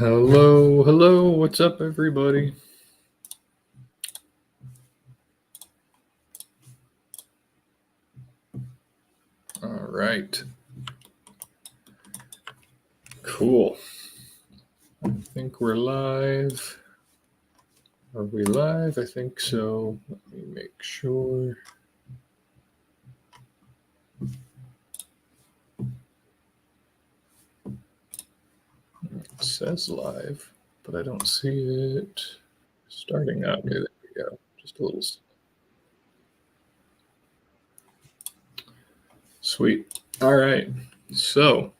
Hello, hello, what's up, everybody? All right. Cool. I think we're live. Are we live? I think so. Let me make sure. It says live, but I don't see it starting up. Okay, there we go. Just a little. Sweet. All right. So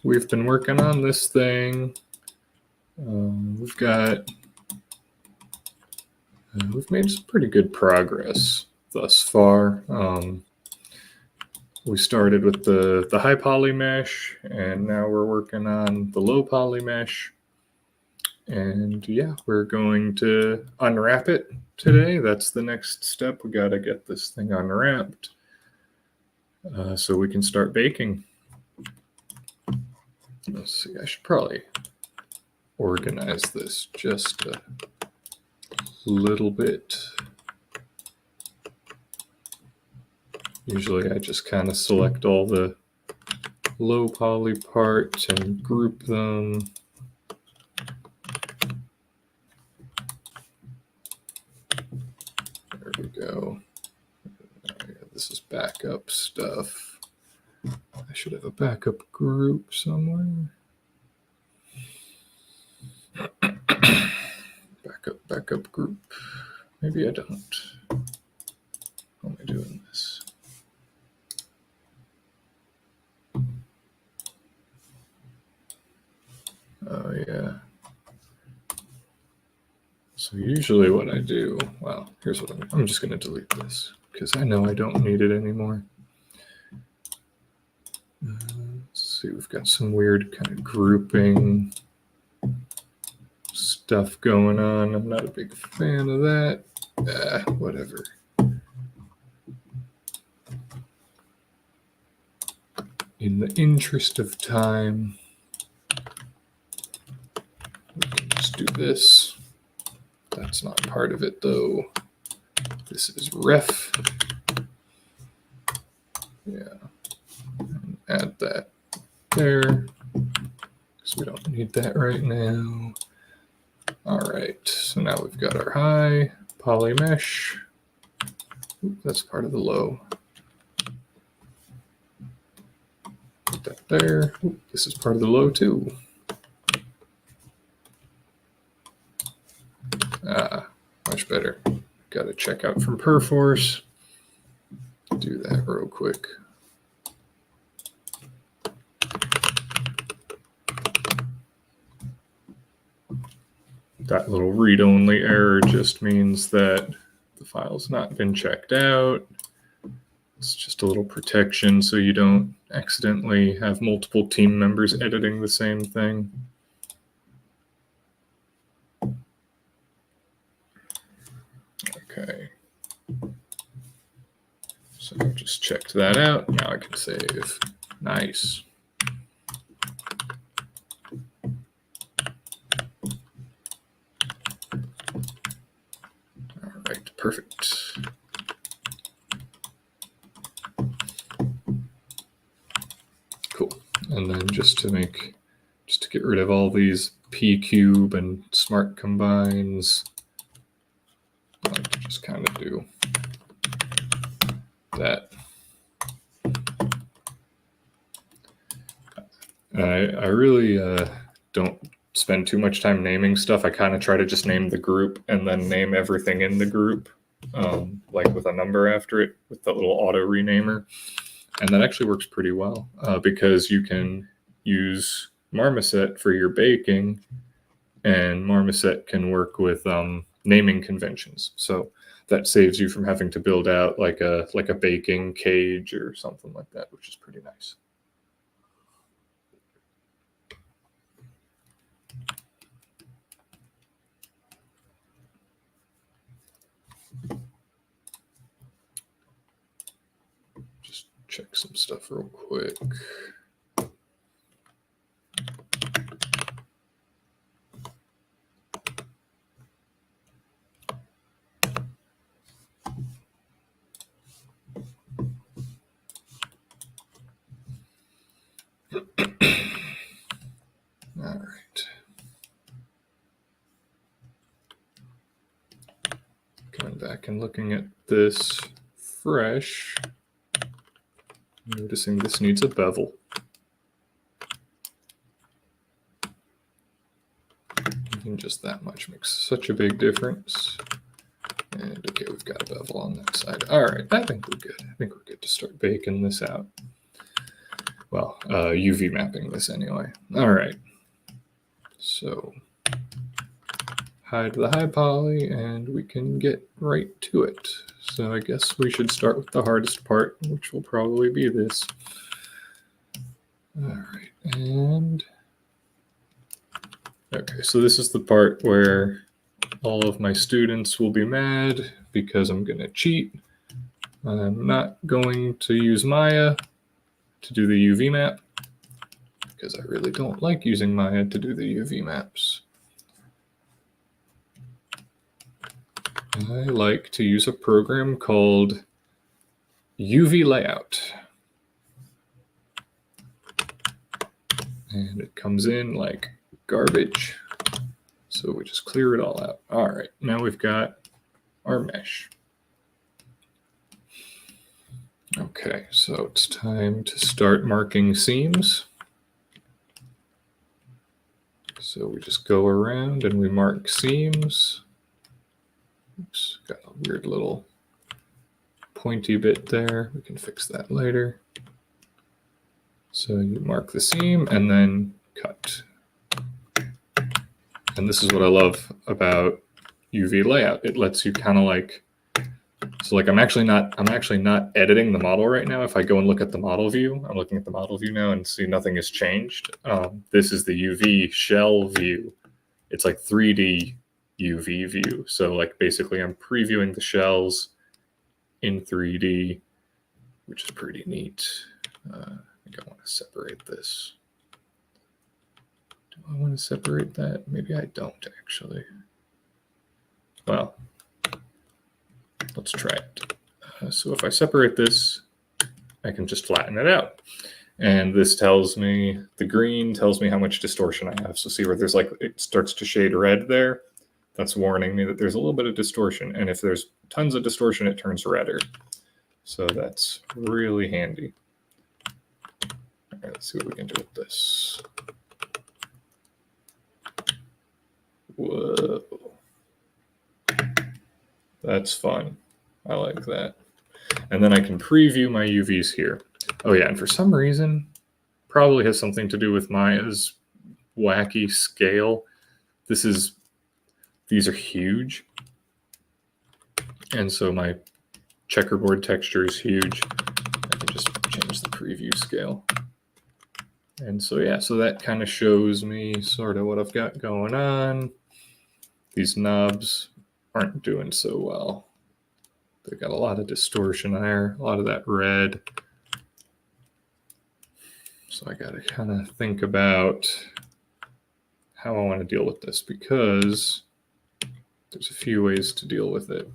we've been working on this thing. We've made some pretty good progress thus far. We started with the high poly mesh, and now we're working on the low poly mesh. And yeah, we're going to unwrap it today. That's the next step. We got to get this thing unwrapped so we can start baking. Let's see, I should probably organize this just a little bit. Usually I just kind of select all the low poly parts and group them. There we go. Oh, yeah, this is backup stuff. I should have a backup group somewhere. Backup group. Maybe I don't. How am I doing this? Oh, yeah. So usually what I do, well, here's what I'm just going to delete this because I know I don't need it anymore. Let's see, we've got some weird kind of grouping stuff going on. I'm not a big fan of that. Whatever. In the interest of time, we can just do this. That's not part of it, though. This is ref. Yeah. And add that there, because we don't need that right now. All right, so now we've got our high poly mesh. Ooh, that's part of the low. Put that there. Ooh, this is part of the low too. Much better. Got to check out from Perforce. Do that real quick. That little read-only error just means that the file's not been checked out. It's just a little protection so you don't accidentally have multiple team members editing the same thing. Okay. So I just checked that out. Now I can save. Nice. All right, perfect. Cool. And then just to get rid of all these P cube and smart combines, I like to just kind of do that. I really don't spend too much time naming stuff. I kind of try to just name the group and then name everything in the group, like with a number after it with the little auto renamer. And that actually works pretty well because you can use Marmoset for your baking, and Marmoset can work with naming conventions. So that saves you from having to build out like a baking cage or something like that, which is pretty nice. Just check some stuff real quick. back and looking at this fresh, noticing this needs a bevel. Even just that much makes such a big difference. And okay, we've got a bevel on that side. All right, I think we're good. I think we're good to start baking this out. Well, UV mapping this anyway. All right. So hide the high poly and we can get right to it. So I guess we should start with the hardest part, which will probably be this. All right, and okay, so this is the part where all of my students will be mad because I'm going to cheat. I'm not going to use Maya to do the UV map because I really don't like using Maya to do the UV maps. I like to use a program called UV Layout. And it comes in like garbage. So we just clear it all out. All right, now we've got our mesh. Okay, so it's time to start marking seams. So we just go around and we mark seams. Oops, got a weird little pointy bit there. We can fix that later. So you mark the seam and then cut. And this is what I love about UV layout. It lets you kind of like, so like I'm actually not editing the model right now. If I go and look at the model view, I'm looking at the model view now and see nothing has changed. This is the UV shell view. It's like 3D UV view. So like basically I'm previewing the shells in 3D, which is pretty neat. I think I want to separate this. Do I want to separate that? Maybe I don't actually. Well, let's try it. So if I separate this, I can just flatten it out. And this tells me, the green tells me how much distortion I have. So see where there's like, it starts to shade red there. That's warning me that there's a little bit of distortion. And if there's tons of distortion, it turns redder. So that's really handy. All right, let's see what we can do with this. Whoa. That's fun. I like that. And then I can preview my UVs here. Oh yeah, and for some reason, probably has something to do with Maya's wacky scale. These are huge. And so my checkerboard texture is huge. I can just change the preview scale. And so yeah, so that kind of shows me sort of what I've got going on. These knobs aren't doing so well. They've got a lot of distortion there, a lot of that red. So I got to kind of think about how I want to deal with this because there's a few ways to deal with it.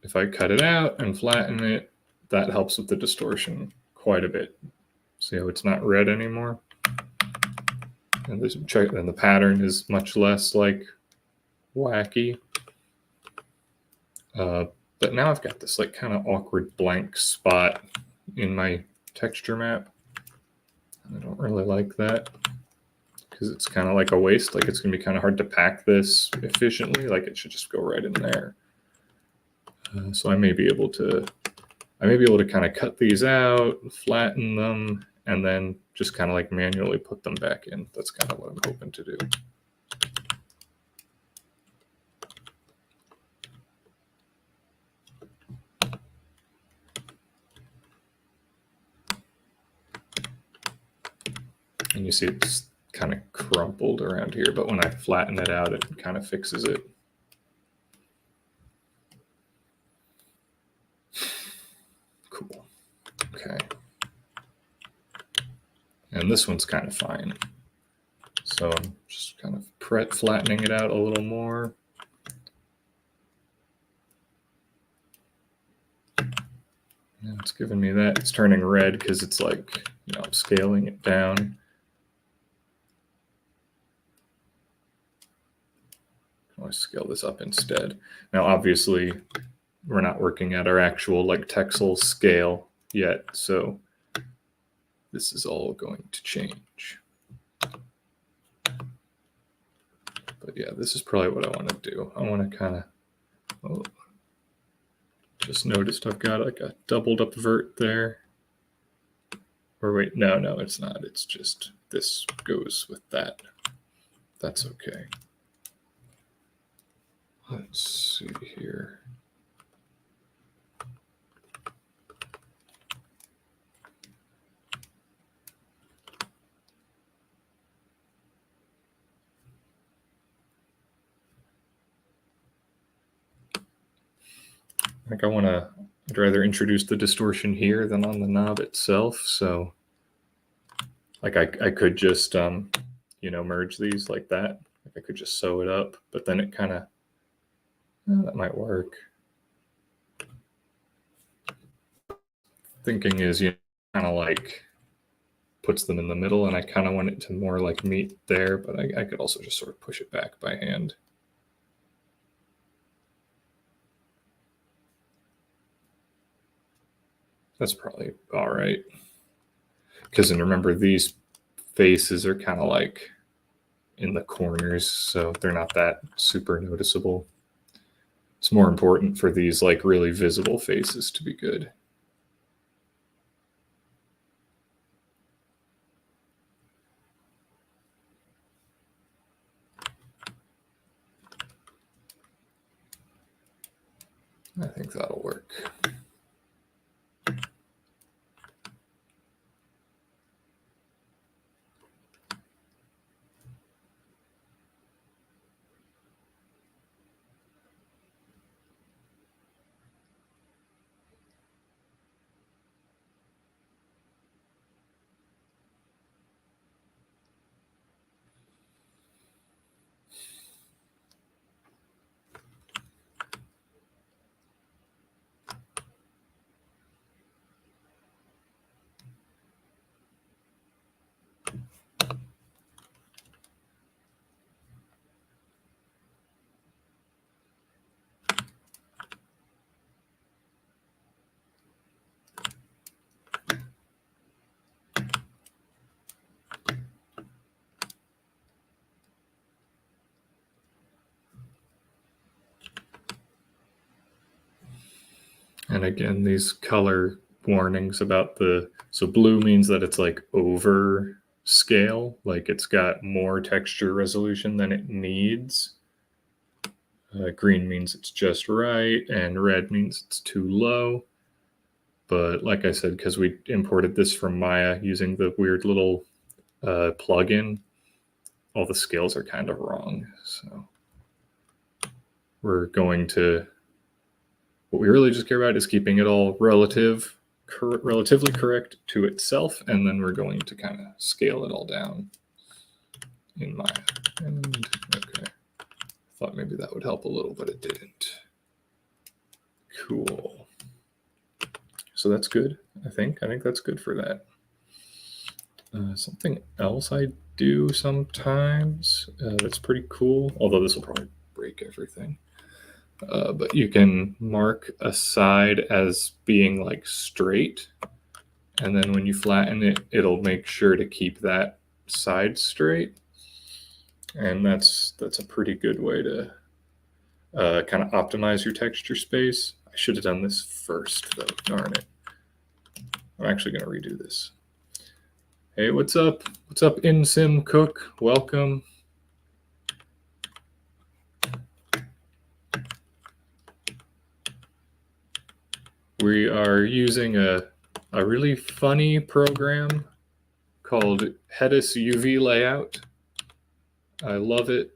If I cut it out and flatten it, that helps with the distortion quite a bit. See how it's not red anymore? And the pattern is much less like wacky. But now I've got this like kind of awkward blank spot in my texture map. I don't really like that because it's kind of like a waste. Like it's going to be kind of hard to pack this efficiently. Like it should just go right in there. So I may be able to kind of cut these out, flatten them, and then just kind of like manually put them back in. That's kind of what I'm hoping to do. And you see it's kind of crumpled around here, but when I flatten it out, it kind of fixes it. Cool. Okay. And this one's kind of fine. So I'm just kind of flattening it out a little more. And it's giving me that. It's turning red because it's like, I'm scaling it down. always scale this up instead. Now, obviously, we're not working at our actual like Texel scale yet, so this is all going to change. But yeah, this is probably what I want to do. I want to kind of, just noticed I've got like a doubled up vert there. Or wait, no, it's not. It's just this goes with that. That's okay. Let's see here. Like I'd rather introduce the distortion here than on the knob itself. So like I could just, merge these like that. Like I could just sew it up, but then it kind of, that might work. Thinking is, kind of like puts them in the middle, and I kind of want it to more like meet there, but I could also just sort of push it back by hand. That's probably all right. Because, and remember, these faces are kind of like in the corners, so they're not that super noticeable. It's more important for these like really visible faces to be good. I think that'll work. And again, these color warnings about so blue means that it's like over scale, like it's got more texture resolution than it needs. Green means it's just right, and red means it's too low. But like I said, because we imported this from Maya using the weird little plugin, all the scales are kind of wrong. So we're going to, what we really just care about is keeping it all relatively correct to itself, and then we're going to kind of scale it all down in Maya. And okay, thought maybe that would help a little, but it didn't. Cool. So that's good, I think. I think that's good for that. Something else I do sometimes that's pretty cool, although this will probably break everything. But you can mark a side as being like straight, and then when you flatten it, it'll make sure to keep that side straight. And that's a pretty good way to kind of optimize your texture space. I should have done this first, though. Darn it. I'm actually going to redo this. Hey, what's up? What's up, InSim Cook? Welcome. We are using a really funny program called Hedis UV Layout. I love it.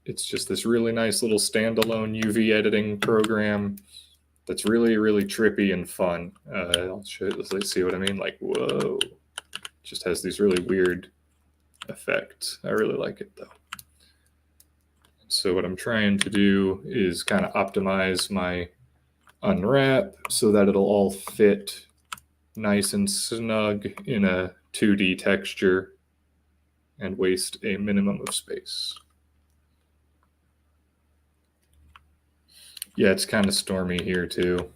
It's just this really nice little standalone UV editing program that's really, really trippy and fun. I'll show you, let's see what I mean. Like, whoa. It just has these really weird effects. I really like it, though. So what I'm trying to do is kind of optimize my unwrap so that it'll all fit nice and snug in a 2D texture and waste a minimum of space. Yeah, it's kind of stormy here too.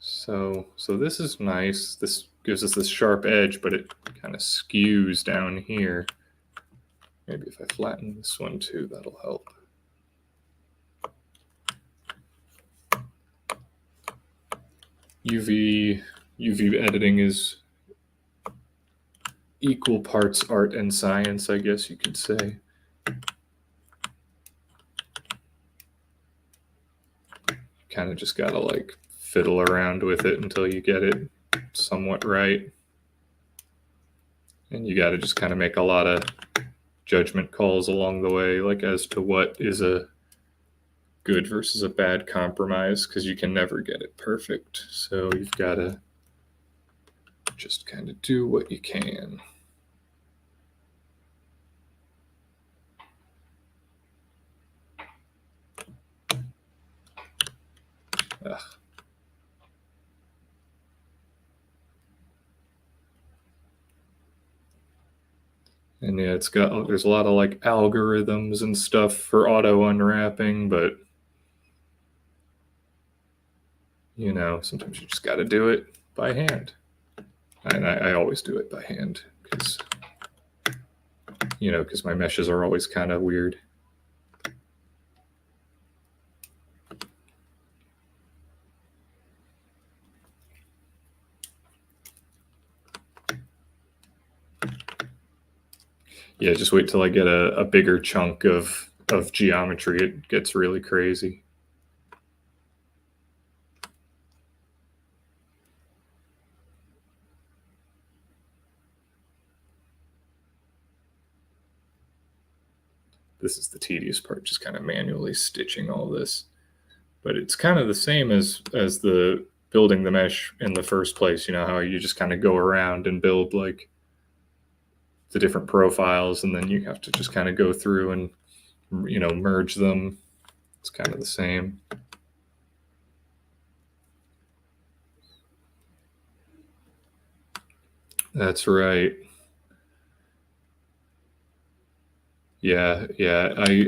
So this is nice. This gives us this sharp edge, but it kind of skews down here. Maybe if I flatten this one too, that'll help. UV editing is equal parts art and science, I guess you could say. Kind of just gotta like fiddle around with it until you get it somewhat right. And you gotta just kind of make a lot of judgment calls along the way, like as to what is a good versus a bad compromise, because you can never get it perfect. So you've got to just kind of do what you can. Ugh. And yeah, there's a lot of like algorithms and stuff for auto unwrapping, but you know, sometimes you just got to do it by hand. And I always do it by hand because, you know, because my meshes are always kind of weird. Yeah, just wait till I get a bigger chunk of geometry. It gets really crazy. This is the tedious part, just kind of manually stitching all this. But it's kind of the same as the building the mesh in the first place. You know how you just kind of go around and build like the different profiles, and then you have to just kind of go through and, you know, merge them. It's kind of the same. That's right. Yeah.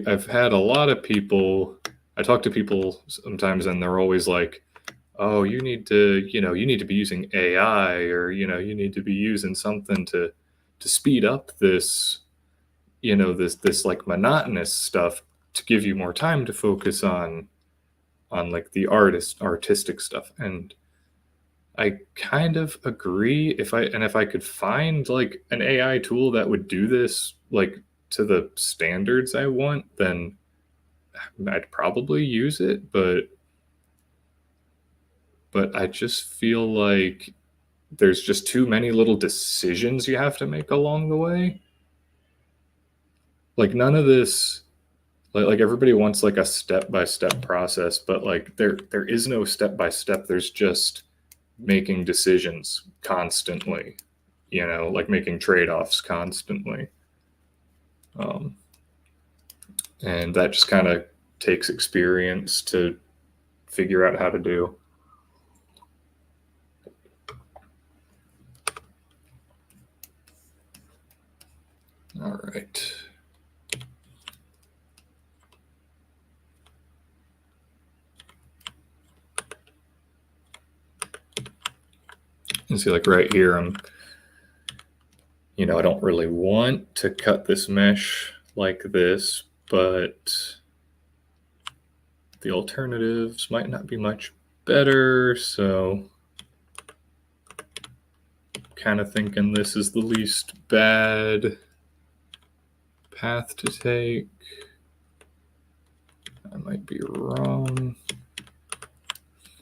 I've had a lot of people. I talk to people sometimes, and they're always like, "Oh, you need to, you know, you need to be using AI, or you know, you need to be using something to speed up this, you know, this like monotonous stuff to give you more time to focus on like the artistic stuff." And I kind of agree. If I could find like an AI tool that would do this like to the standards I want, then I'd probably use it, but I just feel like there's just too many little decisions you have to make along the way. Like none of this, like everybody wants like a step by step process, but like there is no step by step. There's just making decisions constantly, you know, like making trade-offs constantly. um, and that just kind of takes experience to figure out how to do. All right. And see, like right here, you know, I don't really want to cut this mesh like this, but the alternatives might not be much better. So kind of thinking this is the least bad path to take. I might be wrong.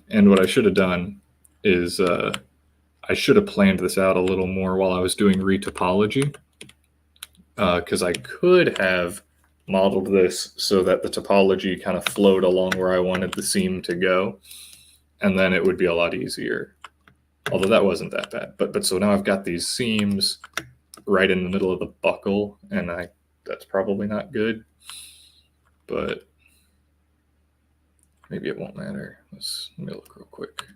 And what I should have done is I should have planned this out a little more while I was doing retopology, because I could have modeled this so that the topology kind of flowed along where I wanted the seam to go, and then it would be a lot easier. Although that wasn't that bad. But so now I've got these seams right in the middle of the buckle, and that's probably not good. But maybe it won't matter. Let me look real quick.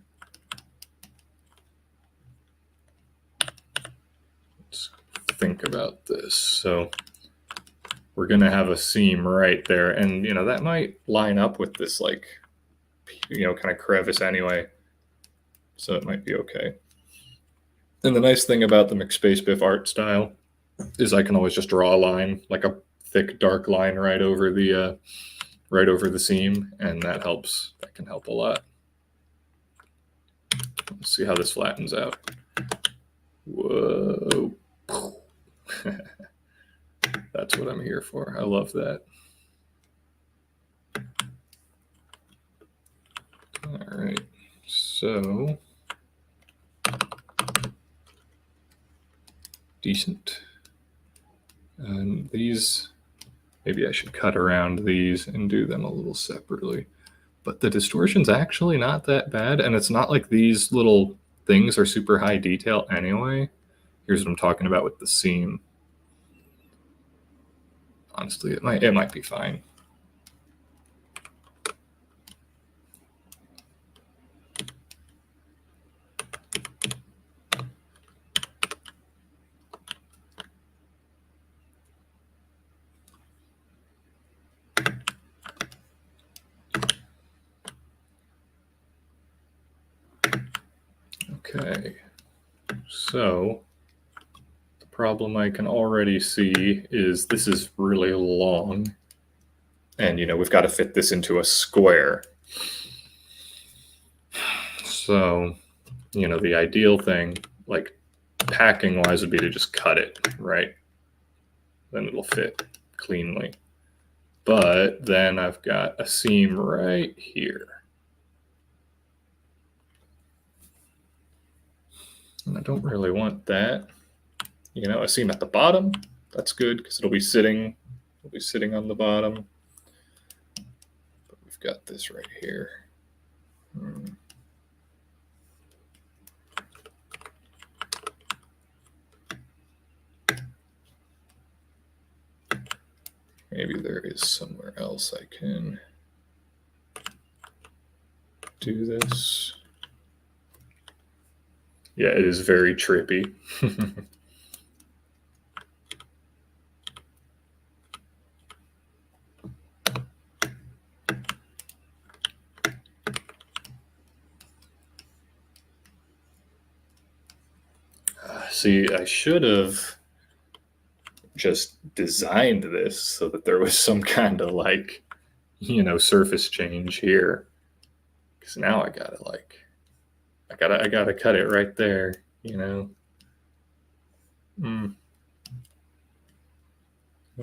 Let's think about this. So we're going to have a seam right there. And, that might line up with this, like, kind of crevice anyway. So it might be okay. And the nice thing about the McSpacebiff art style is I can always just draw a line, like a thick, dark line right over the seam, and that helps. That can help a lot. Let's see how this flattens out. Whoa. That's what I'm here for. I love that. All right. So decent. And these, maybe I should cut around these and do them a little separately. But the distortion's actually not that bad, and it's not like these little things are super high detail anyway. Here's what I'm talking about with the seam. Honestly, it might be fine. Okay, so the problem I can already see is this is really long, and we've got to fit this into a square. So, the ideal thing, like packing wise, would be to just cut it, right? Then it'll fit cleanly. But then I've got a seam right here. And I don't really want that. A seam at the bottom, that's good because it'll be sitting on the bottom. But we've got this right here. Maybe there is somewhere else I can do this. Yeah, it is very trippy. See, I should have just designed this so that there was some kind of like, surface change here. Because now I gotta cut it right there,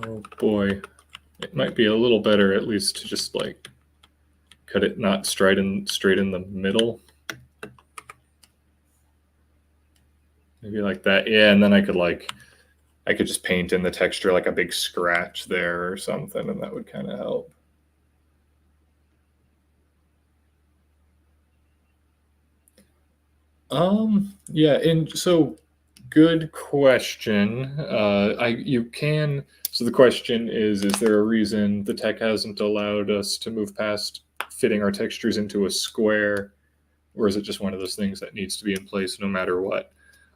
Oh boy. It might be a little better at least to just like cut it not straight in the middle. Maybe like that. Yeah, and then I could just paint in the texture like a big scratch there or something, and that would kind of help. Yeah, and so good question. So the question is there a reason the tech hasn't allowed us to move past fitting our textures into a square, or is it just one of those things that needs to be in place no matter what?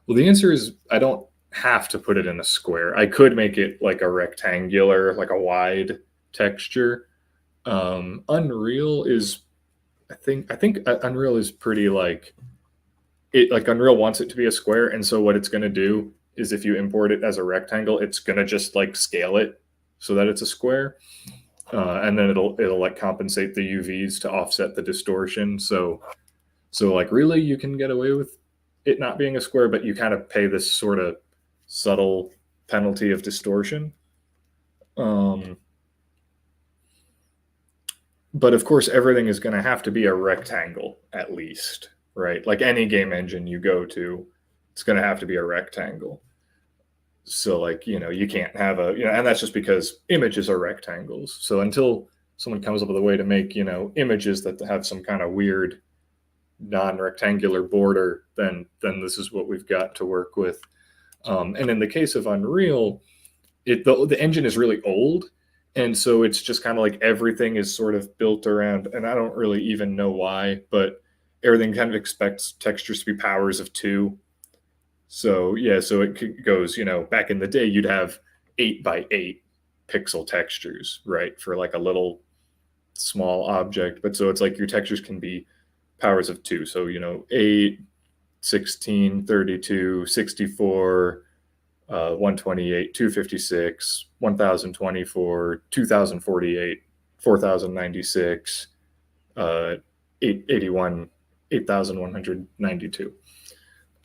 Well, the answer is I don't have to put it in a square. I could make it like a rectangular, like a wide texture. Unreal is, I think Unreal is pretty like Unreal wants it to be a square, and so what it's going to do is if you import it as a rectangle, it's going to just like scale it so that it's a square, and then it'll like compensate the UVs to offset the distortion. So like really you can get away with it not being a square, but you kind of pay this sort of subtle penalty of distortion. But of course, everything is going to have to be a rectangle at least, right? Like any game engine you go to, it's going to have to be a rectangle. So like, you can't have and that's just because images are rectangles. So until someone comes up with a way to make, images that have some kind of weird non-rectangular border, then this is what we've got to work with. And in the case of Unreal, the engine is really old, and so it's just kind of like everything is sort of built around, and I don't really even know why, but everything kind of expects textures to be powers of 2. So yeah, so it goes, back in the day you'd have 8 by 8, pixel textures, right, for like a little small object. But so it's like your textures can be powers of 2. So, 8, 16, 32, 64, 128, 256, 1024, 2048, 4096, 881, 8192.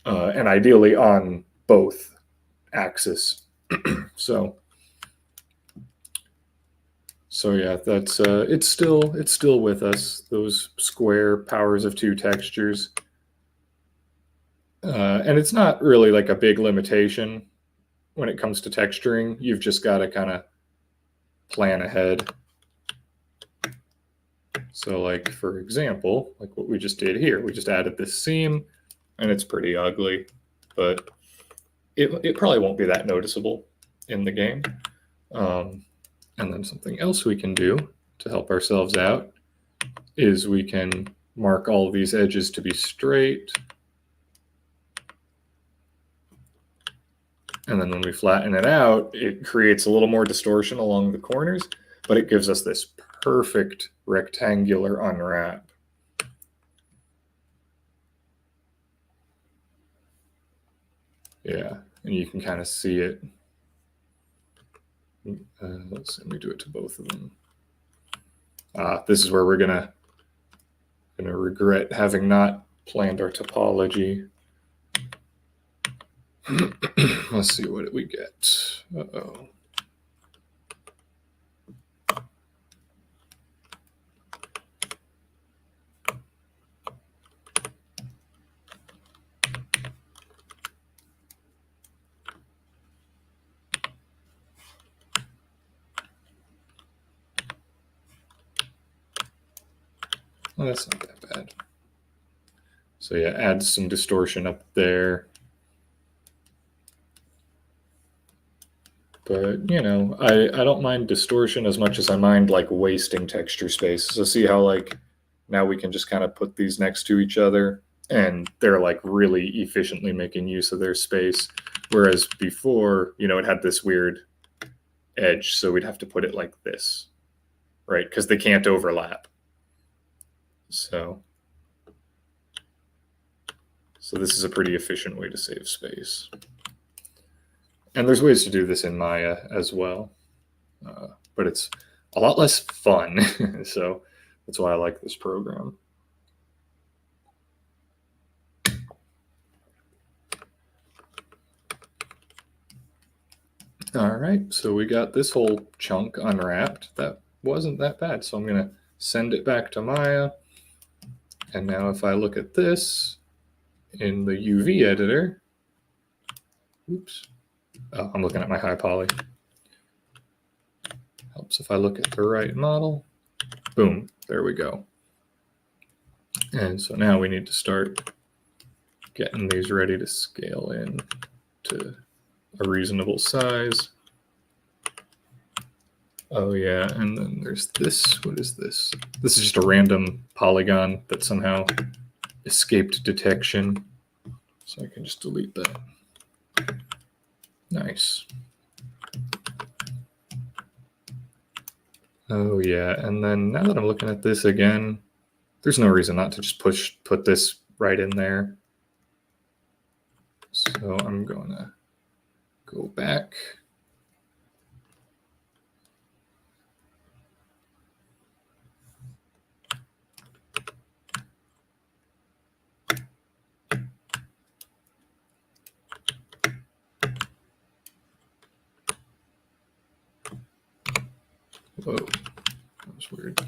And ideally on both axes. So yeah, that's it's still with us, those square powers of 2 textures. And it's not really like a big limitation when it comes to texturing. You've just got to kind of plan ahead. So like, for example, like what we just did here, we just added this seam, and it's pretty ugly, but it probably won't be that noticeable in the game. And then something else we can do to help ourselves out is we can mark all of these edges to be straight. And then when we flatten it out, it creates a little more distortion along the corners, but it gives us this perfect rectangular unwrap. Yeah, and you can kind of see it. Let's see, let me do it to both of them. This is where we're gonna regret having not planned our topology. Let's see, what did we get? Uh-oh. Well, that's not that bad. So yeah, add some distortion up there. But, I don't mind distortion as much as I mind like wasting texture space. So see how like now we can just kind of put these next to each other and they're like really efficiently making use of their space. Whereas before, it had this weird edge. So we'd have to put it like this, right? Because they can't overlap. So this is a pretty efficient way to save space. And there's ways to do this in Maya as well, but it's a lot less fun. So that's why I like this program. All right, so we got this whole chunk unwrapped. That wasn't that bad. So I'm going to send it back to Maya. And now if I look at this in the UV editor, oops. Oh, I'm looking at my high poly. Helps if I look at the right model. Boom, there we go. And so now we need to start getting these ready to scale in to a reasonable size. Oh yeah, and then there's this. What is this? This is just a random polygon that somehow escaped detection. So I can just delete that. Nice. Oh yeah, and then now that I'm looking at this again, there's no reason not to just put this right in there. So I'm gonna go back. Whoa, that was weird.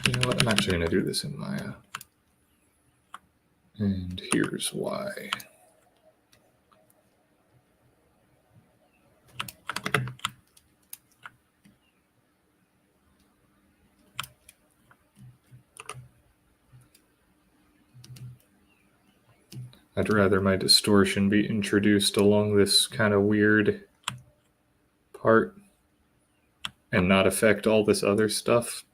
You know what? I'm actually going to do this in Maya. And here's why. I'd rather my distortion be introduced along this kind of weird part and not affect all this other stuff.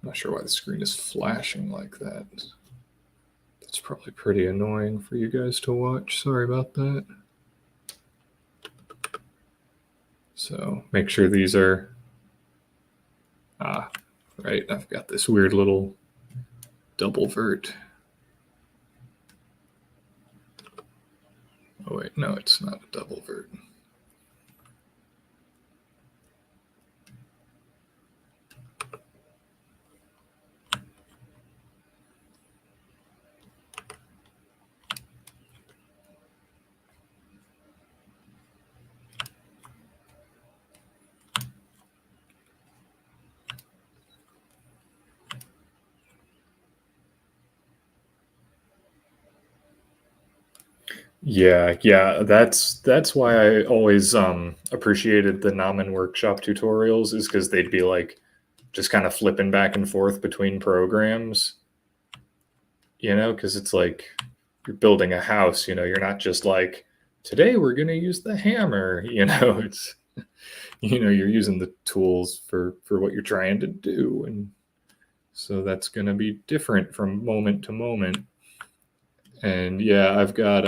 not sure why the screen is flashing like that. That's probably pretty annoying for you guys to watch. Sorry about that. So make sure these are, right, I've got this weird little double vert. Oh wait, no, it's not a double vert. Yeah, that's why I always appreciated the Namen workshop tutorials, is because they'd be like just kind of flipping back and forth between programs, because it's like you're building a house, you're not just like, today we're going to use the hammer, it's you're using the tools for what you're trying to do, and so that's going to be different from moment to moment. And yeah, I've got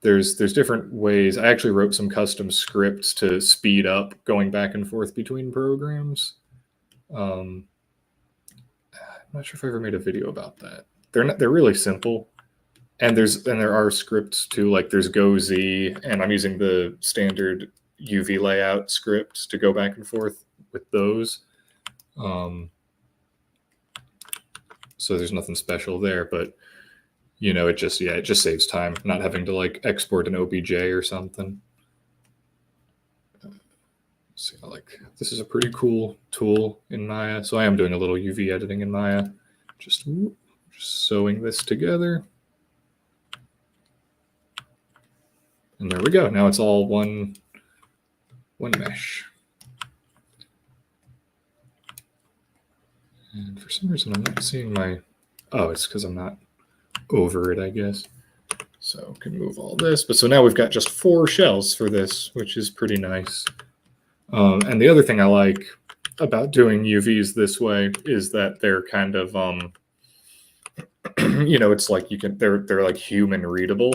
there's different ways. I actually wrote some custom scripts to speed up going back and forth between programs. I'm not sure if I ever made a video about that. They're really simple, and there are scripts too. Like there's GoZ, and I'm using the standard UV layout scripts to go back and forth with those. So there's nothing special there, but it just saves time not having to like export an OBJ or something. So like this is a pretty cool tool in Maya. So I am doing a little UV editing in Maya, just sewing this together. And there we go. Now it's all one mesh. And for some reason I'm not seeing my, it's because I'm not over it, I guess. So can move all this. But so now we've got just 4 shells for this, which is pretty nice. And the other thing I like about doing UVs this way is that they're kind of, it's like they're like human readable.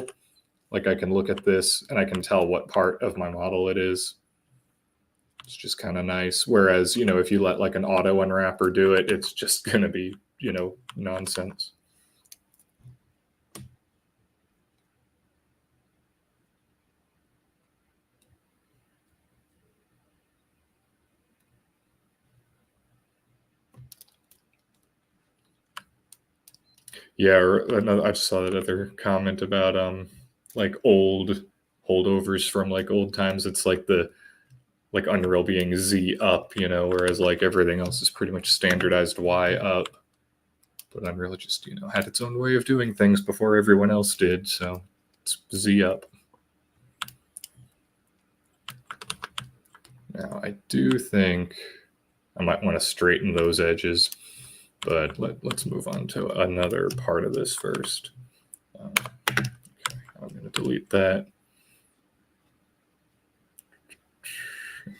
Like I can look at this and I can tell what part of my model it is. It's just kind of nice. Whereas, if you let like an auto unwrapper do it, it's just going to be, nonsense. Yeah, or I just saw that other comment about like old holdovers from like old times. It's like like Unreal being Z up, whereas like everything else is pretty much standardized Y up. But Unreal just, had its own way of doing things before everyone else did, so it's Z up. Now I do think I might want to straighten those edges, but let's move on to another part of this first. Okay, I'm going to delete that.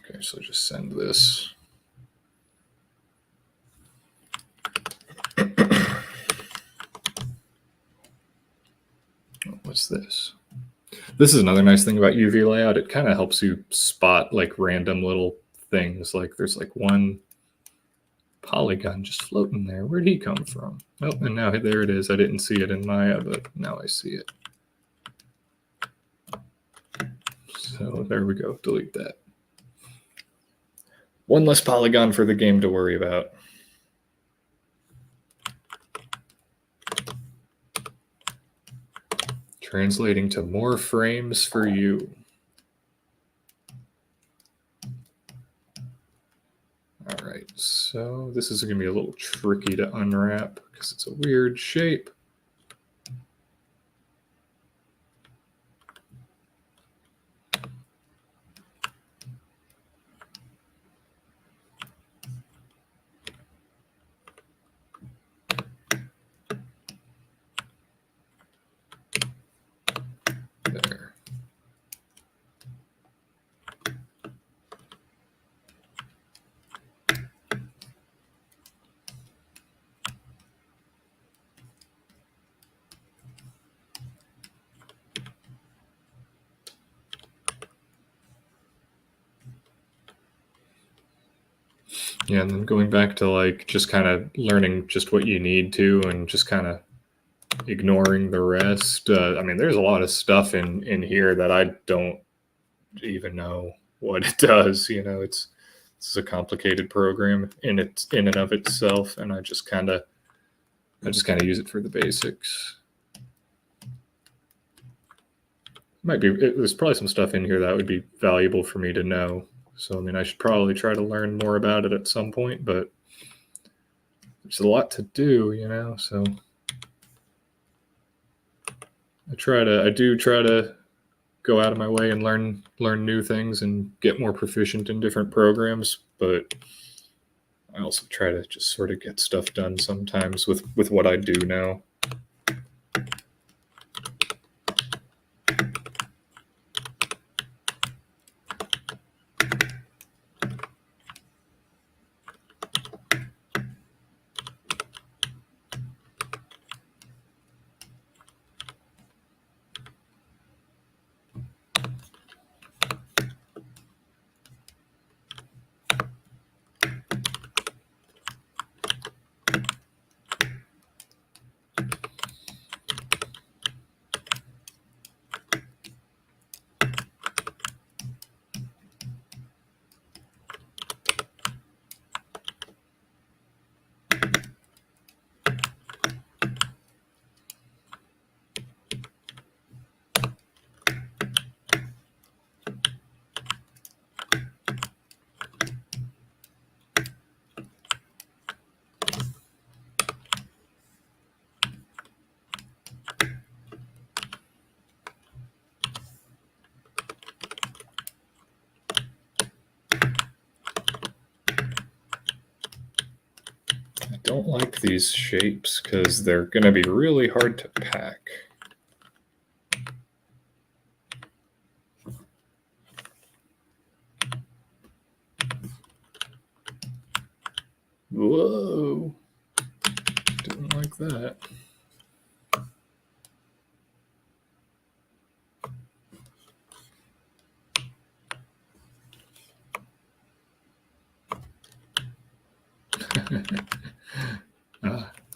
Okay, so just send this. What's this? This is another nice thing about UV layout. It kind of helps you spot like random little things. Like there's like one polygon just floating there. Where'd he come from? Oh, and now there it is. I didn't see it in Maya, but now I see it. So there we go. Delete that. One less polygon for the game to worry about. Translating to more frames for you. All right, so this is going to be a little tricky to unwrap because it's a weird shape. There. Yeah, and then going back to like just kind of learning just what you need to and just kind of ignoring the rest. I mean, there's a lot of stuff in here that I don't even know what it does. It's a complicated program in and of itself, and I just kind of use it for the basics. There's probably some stuff in here that would be valuable for me to know. So I mean, I should probably try to learn more about it at some point, but there's a lot to do, So I do try to go out of my way and learn new things and get more proficient in different programs, but I also try to just sort of get stuff done sometimes with what I do now. I don't like these shapes because they're going to be really hard to pack. Whoa. Didn't like that.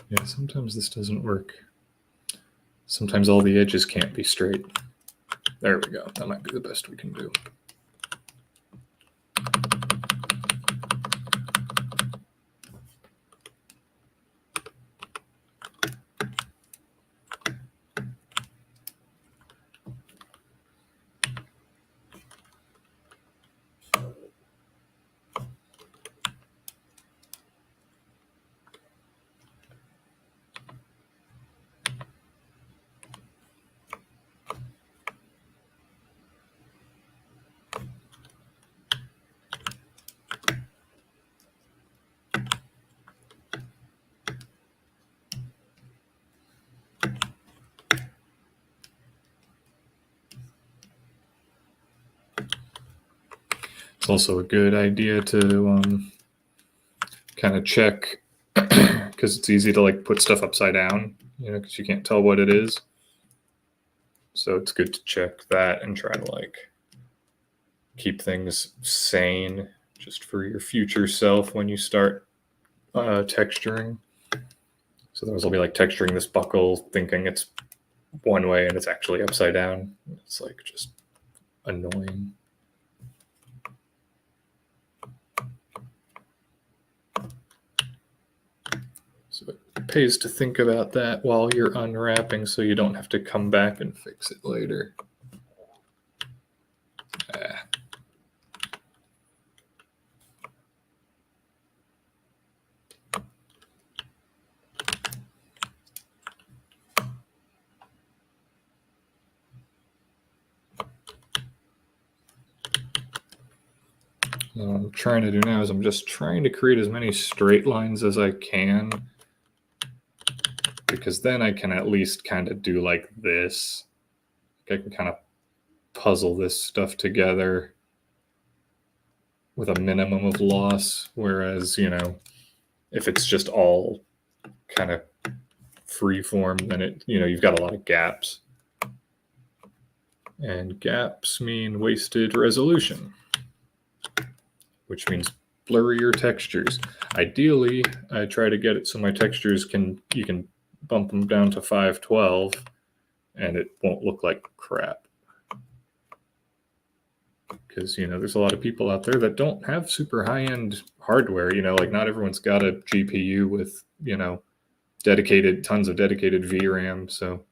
Yeah, sometimes this doesn't work. Sometimes all the edges can't be straight. There we go. That might be the best we can do. It's also a good idea to kind of check because it's easy to like put stuff upside down, because you can't tell what it is. So it's good to check that and try to like keep things sane just for your future self when you start texturing. So otherwise I'll be like texturing this buckle thinking it's one way and it's actually upside down. It's like just annoying. So it pays to think about that while you're unwrapping so you don't have to come back and fix it later. What I'm trying to do now is I'm just trying to create as many straight lines as I can, because then I can at least kind of do like this. I can kind of puzzle this stuff together with a minimum of loss, whereas, if it's just all kind of free form, then you've got a lot of gaps. And gaps mean wasted resolution, which means blurrier textures. Ideally, I try to get it so my textures you can bump them down to 512 and it won't look like crap. Because, there's a lot of people out there that don't have super high-end hardware, like not everyone's got a GPU with, tons of dedicated VRAM. So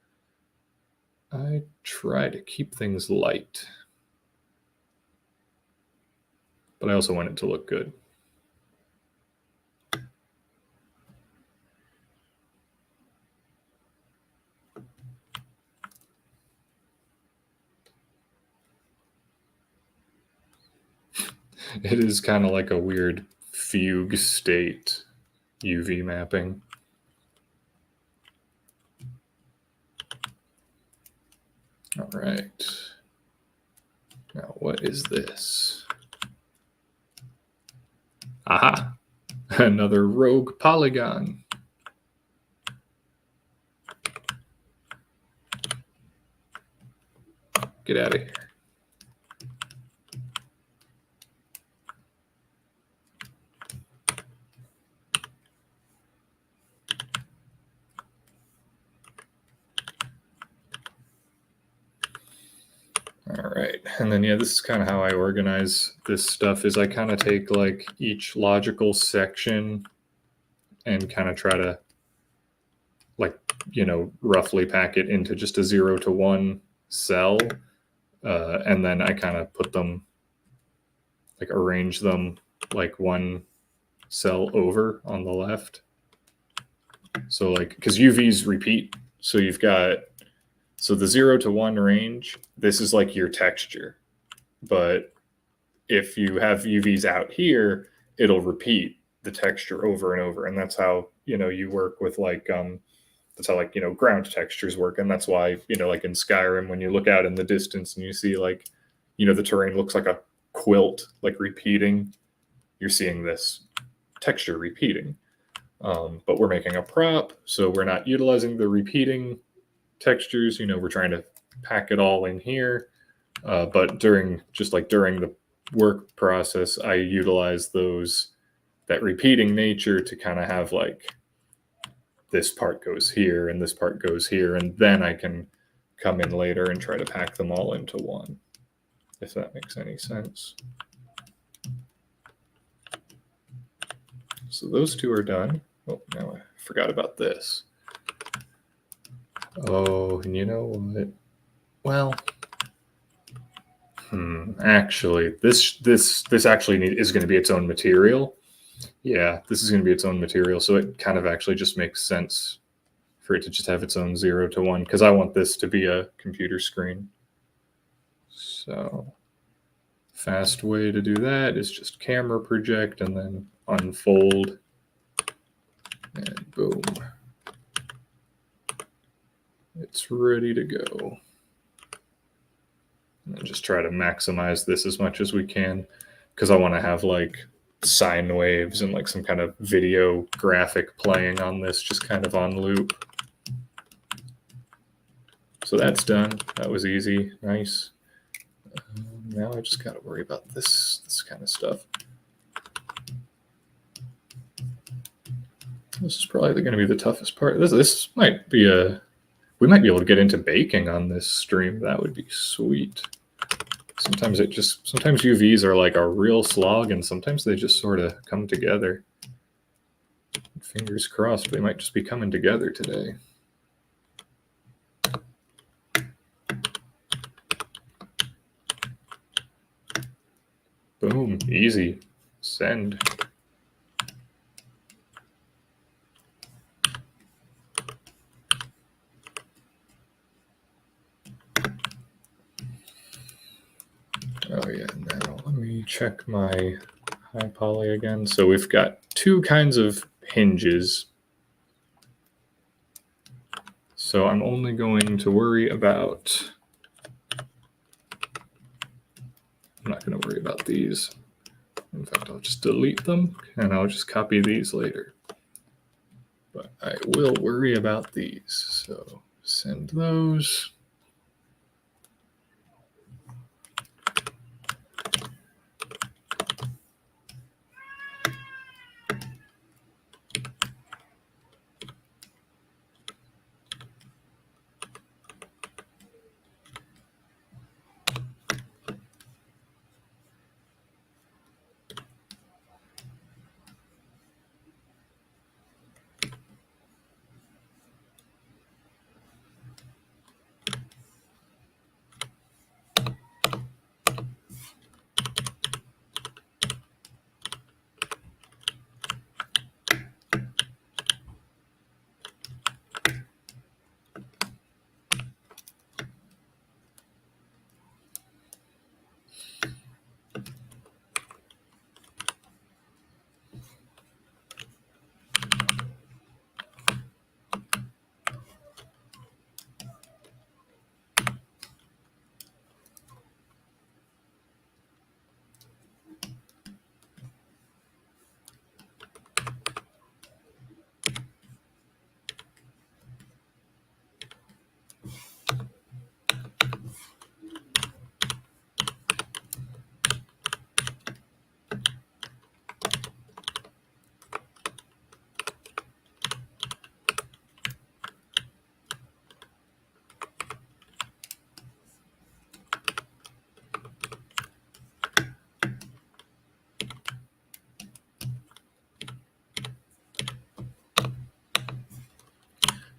I try to keep things light. But I also want it to look good. It is kind of like a weird fugue state UV mapping. All right. Now, what is this? Aha! Another rogue polygon. Get out of here. All right, and then this is kind of how I organize this stuff. Is I kind of take like each logical section and kind of try to roughly pack it into just a 0 to 1 cell, and then I kind of put them arrange them like one cell over on the left. So because UVs repeat, so you've got. So the 0 to 1 range, this is like your texture. But if you have UVs out here, it'll repeat the texture over and over. And that's how, you work with that's how ground textures work. And that's why, like in Skyrim, when you look out in the distance and you see the terrain looks like a quilt, repeating, you're seeing this texture repeating. But we're making a prop, so we're not utilizing the repeating textures. We're trying to pack it all in here, but during the work process, I utilize that repeating nature to kind of have this part goes here and this part goes here, and then I can come in later and try to pack them all into one, if that makes any sense. So those two are done. Oh, now I forgot about this. Oh, and you know what? Well, actually, this actually is going to be its own material. Yeah, this is going to be its own material, so it kind of actually just makes sense for it to just have its own 0 to 1, because I want this to be a computer screen. So, fast way to do that is just camera project and then unfold, and boom. It's ready to go. And just try to maximize this as much as we can, because I want to have sine waves and some kind of video graphic playing on this, just kind of on loop. So that's done. That was easy. Nice. Now I just got to worry about this kind of stuff. This is probably going to be the toughest part. This might be we might be able to get into baking on this stream. That would be sweet. Sometimes UVs are a real slog, and sometimes they just sort of come together. Fingers crossed, they might just be coming together today. Boom, easy. Send. Oh yeah, now let me check my high poly again. So we've got two kinds of hinges. So I'm only going to worry about, I'm not going to worry about these. In fact, I'll just delete them and I'll just copy these later. But I will worry about these. So send those.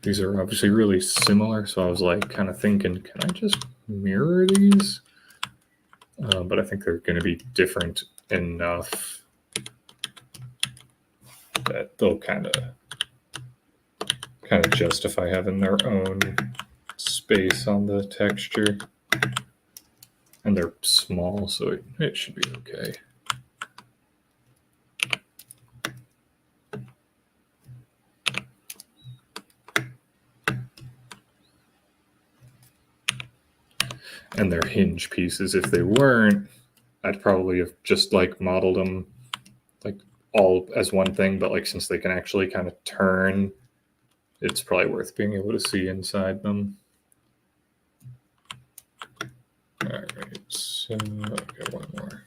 These are obviously really similar, so I was like kind of thinking, can I just mirror these? But I think they're going to be different enough that they'll kind of justify having their own space on the texture. And they're small, so it should be okay. And they're hinge pieces. If they weren't, I'd probably have just like modeled them like all as one thing, but like since they can actually kind of turn, it's probably worth being able to see inside them. All right, so I've got one more.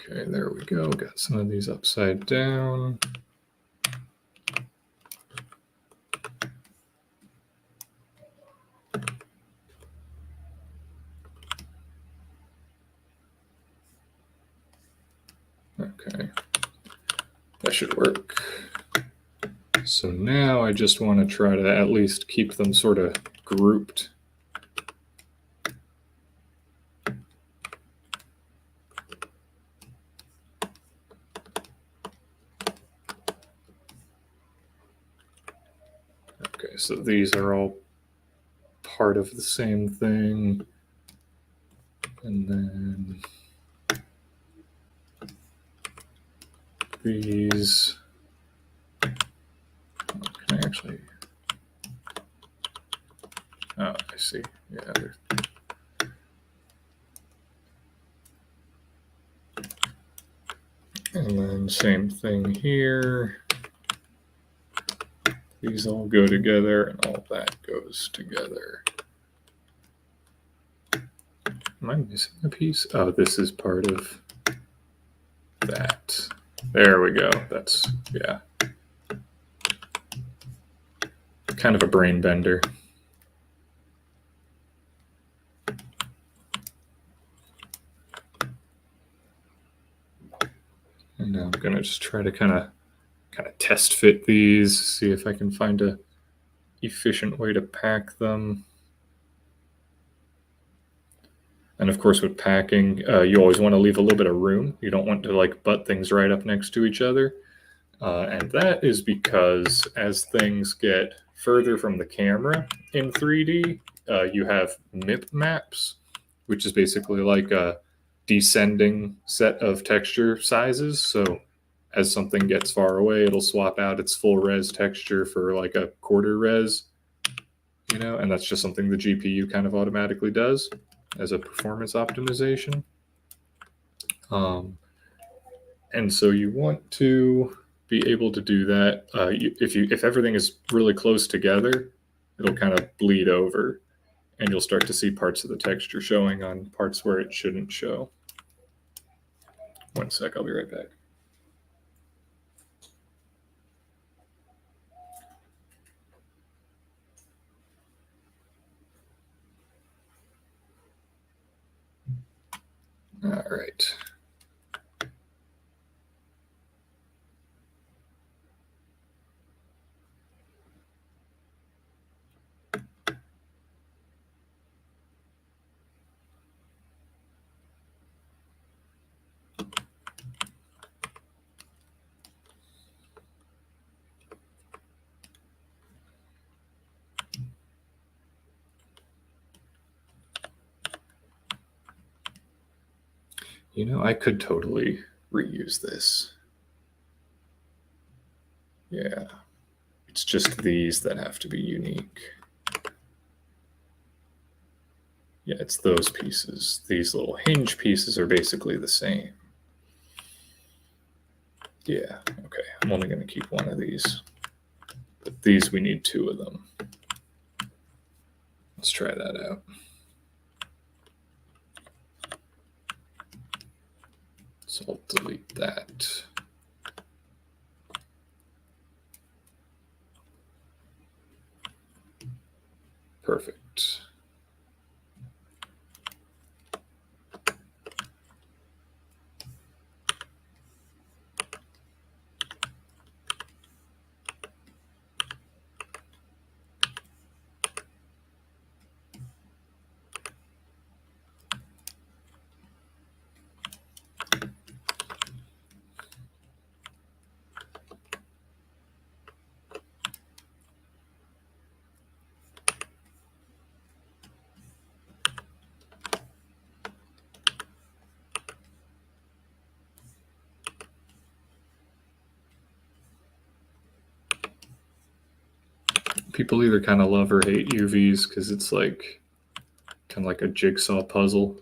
Okay, there we go. Got some of these upside down. Okay, that should work. So now I just want to try to at least keep them sort of grouped. Okay, so these are all part of the same thing. And then these, can I actually, oh, I see, yeah. And then same thing here. These all go together and all that goes together. Am I missing a piece? Oh, this is part of that. There we go. That's, yeah. Kind of a brain bender. And now I'm gonna just try to kind of test fit these, see if I can find a efficient way to pack them. And of course, with packing, you always want to leave a little bit of room. You don't want to like butt things right up next to each other. And that is because as things get further from the camera in 3D, you have MIP maps, which is basically like a descending set of texture sizes. So as something gets far away, it'll swap out its full res texture for like a quarter res, and that's just something the GPU kind of automatically does as a performance optimization. And so you want to be able to do that. If everything is really close together, it'll kind of bleed over, and you'll start to see parts of the texture showing on parts where it shouldn't show. One sec, I'll be right back. All right. I could totally reuse this. Yeah. It's just these that have to be unique. Yeah, it's those pieces. These little hinge pieces are basically the same. Yeah, okay. I'm only going to keep one of these. But these, we need two of them. Let's try that out. So I'll delete that. Perfect. People either kind of love or hate UVs because it's like kind of like a jigsaw puzzle.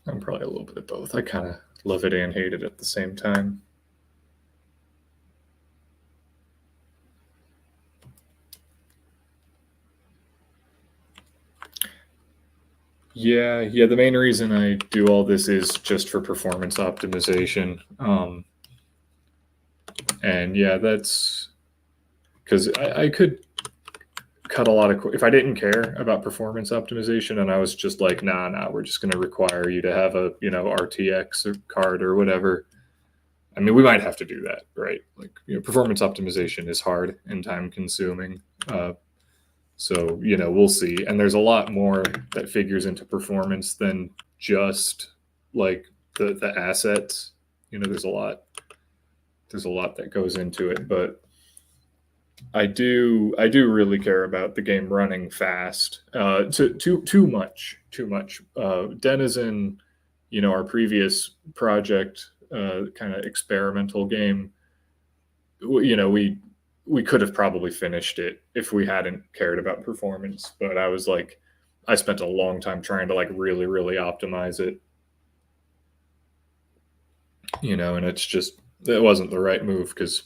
I'm probably a little bit of both. I kind of love it and hate it at the same time. Yeah. The main reason I do all this is just for performance optimization. And yeah, that's because I could cut a lot of if I didn't care about performance optimization and I was just like, nah, we're just going to require you to have a RTX or card or whatever. I mean, we might have to do that, right? Like, performance optimization is hard and time consuming. So, we'll see. And there's a lot more that figures into performance than just like the assets. There's a lot that goes into it, but I do really care about the game running fast. Too much. Denizen, our previous project, kind of experimental game, we could have probably finished it if we hadn't cared about performance. But I spent a long time trying to like really, really optimize it. And it wasn't the right move because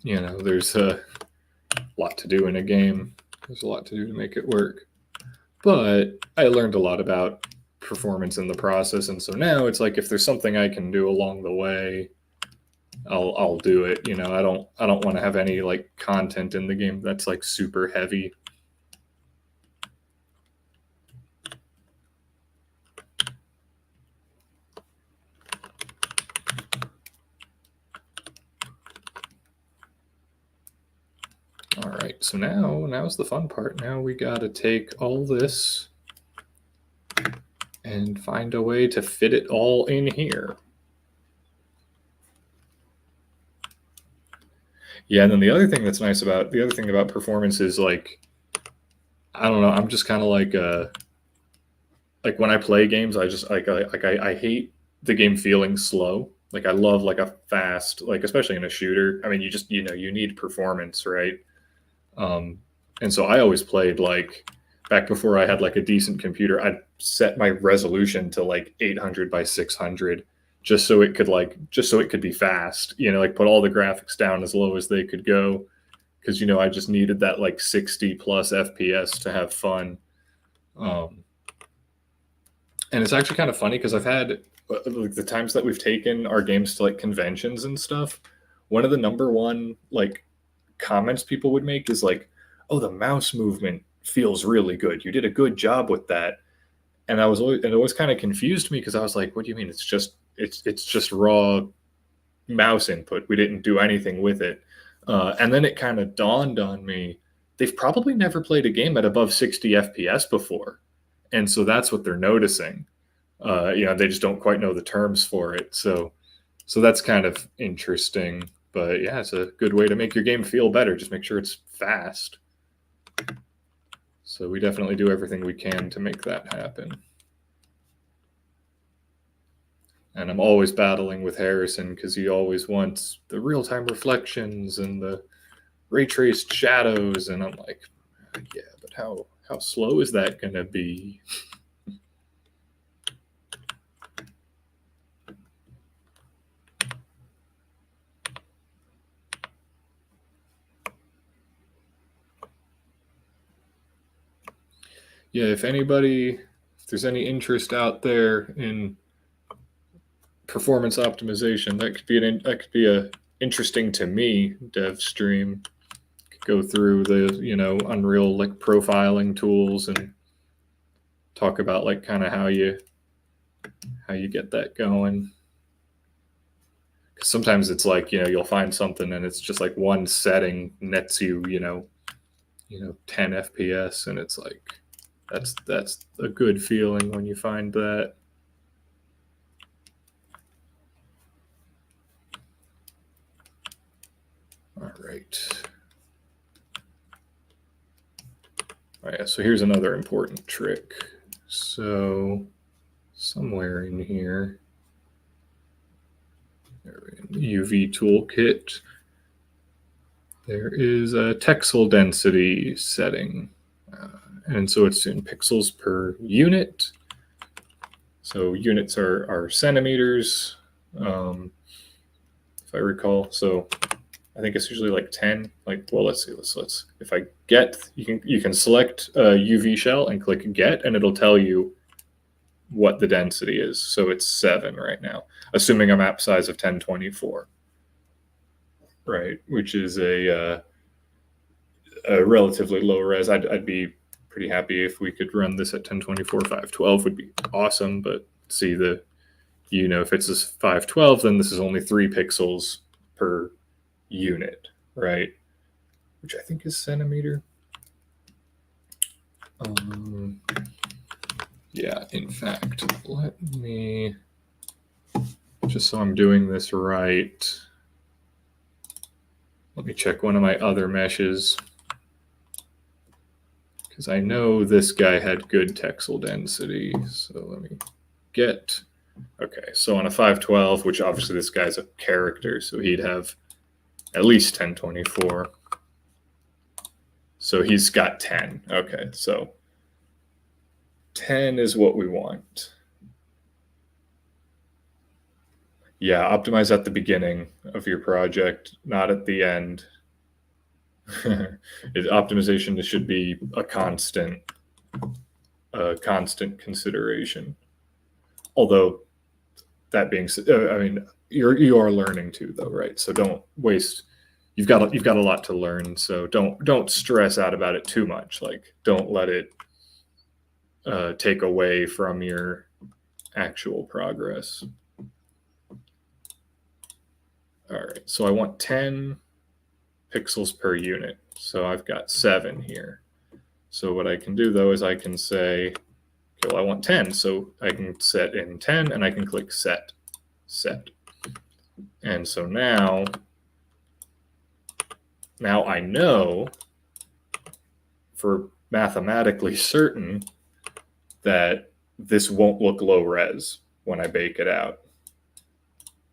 there's a lot to do in a game. There's a lot to do to make it work. But I learned a lot about performance in the process, and so now it's like if there's something I can do along the way, I'll do it. I don't want to have any like content in the game that's like super heavy. All right, so now's the fun part. Now we got to take all this and find a way to fit it all in here. Yeah, and then the other thing about performance is like, I don't know, I'm just kind of like when I play games, I just I hate the game feeling slow. Like I love like a fast, like especially in a shooter. I mean, you need performance, right? And so I always played like back before I had like a decent computer. I'd set my resolution to like 800 by 600 just so it could be fast. Like put all the graphics down as low as they could go because I just needed that like 60 plus FPS to have fun. And it's actually kind of funny because I've had like the times that we've taken our games to like conventions and stuff. One of the number one like comments people would make is like, "Oh, the mouse movement feels really good. You did a good job with that." And it always kind of confused me because I was like, "What do you mean? It's just raw mouse input. We didn't do anything with it." And then it kind of dawned on me they've probably never played a game at above 60 FPS before, and so that's what they're noticing. They just don't quite know the terms for it. So that's kind of interesting. But yeah, it's a good way to make your game feel better. Just make sure it's fast. So we definitely do everything we can to make that happen. And I'm always battling with Harrison because he always wants the real-time reflections and the ray traced shadows. And I'm like, yeah, but how slow is that going to be? yeah, if there's any interest out there in performance optimization, that could be a interesting to me dev stream. Go through the Unreal like profiling tools and talk about like kind of how you get that going. Because sometimes it's like you'll find something and it's just like one setting nets you 10 FPS, and it's like that's a good feeling when you find that. All right. All right, so here's another important trick. So somewhere in here, in the UV toolkit, there is a texel density setting. And so it's in pixels per unit. So units are centimeters, if I recall. So I think it's usually like 10. Like, well, let's see. Let's. If I get, you can select a UV shell and click get, and it'll tell you what the density is. So it's 7 right now, assuming a map size of 1024, right? Which is a relatively low res. I'd be pretty happy if we could run this at 1024. 512 would be awesome, but see if it's a 512, then this is only 3 pixels per unit, right? Which I think is centimeter. Yeah, in fact, let me, just so I'm doing this right, let me check one of my other meshes, because I know this guy had good texel density. So let me get, okay, so on a 512, which obviously this guy's a character, so he'd have at least 1024. So he's got 10. Okay, so 10 is what we want. Yeah, optimize at the beginning of your project, not at the end. Optimization should be a constant consideration. Although that being said, I mean, you are learning too, though, right? So don't waste. You've got a lot to learn, so don't stress out about it too much. Like, don't let it take away from your actual progress. All right, so I want 10 pixels per unit. So I've got 7 here. So what I can do, though, is I can say, okay, well, I want 10. So I can set in 10, and I can click set. And so now I know for mathematically certain that this won't look low res when I bake it out.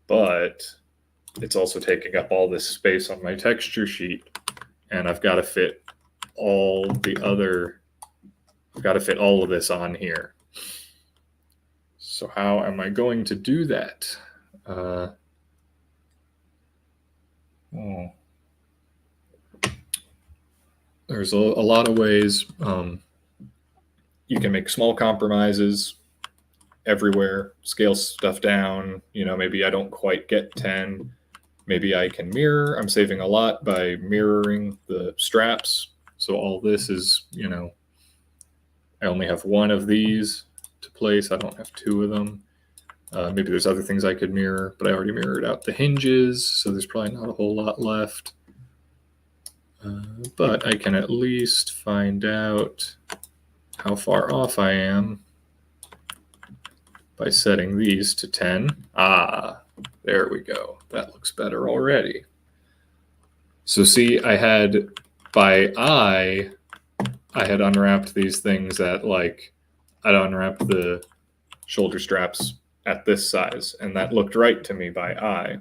But it's also taking up all this space on my texture sheet, and I've got to fit all of this on here. So how am I going to do that? There's a lot of ways. You can make small compromises everywhere, scale stuff down. Maybe I don't quite get 10. Maybe I can mirror. I'm saving a lot by mirroring the straps. So all this is, I only have 1 of these to place. I don't have 2 of them. Maybe there's other things I could mirror, but I already mirrored out the hinges, so there's probably not a whole lot left. But I can at least find out how far off I am by setting these to 10. There we go. That looks better already. So see, I had unwrapped these things at I'd unwrapped the shoulder straps at this size, and that looked right to me by eye.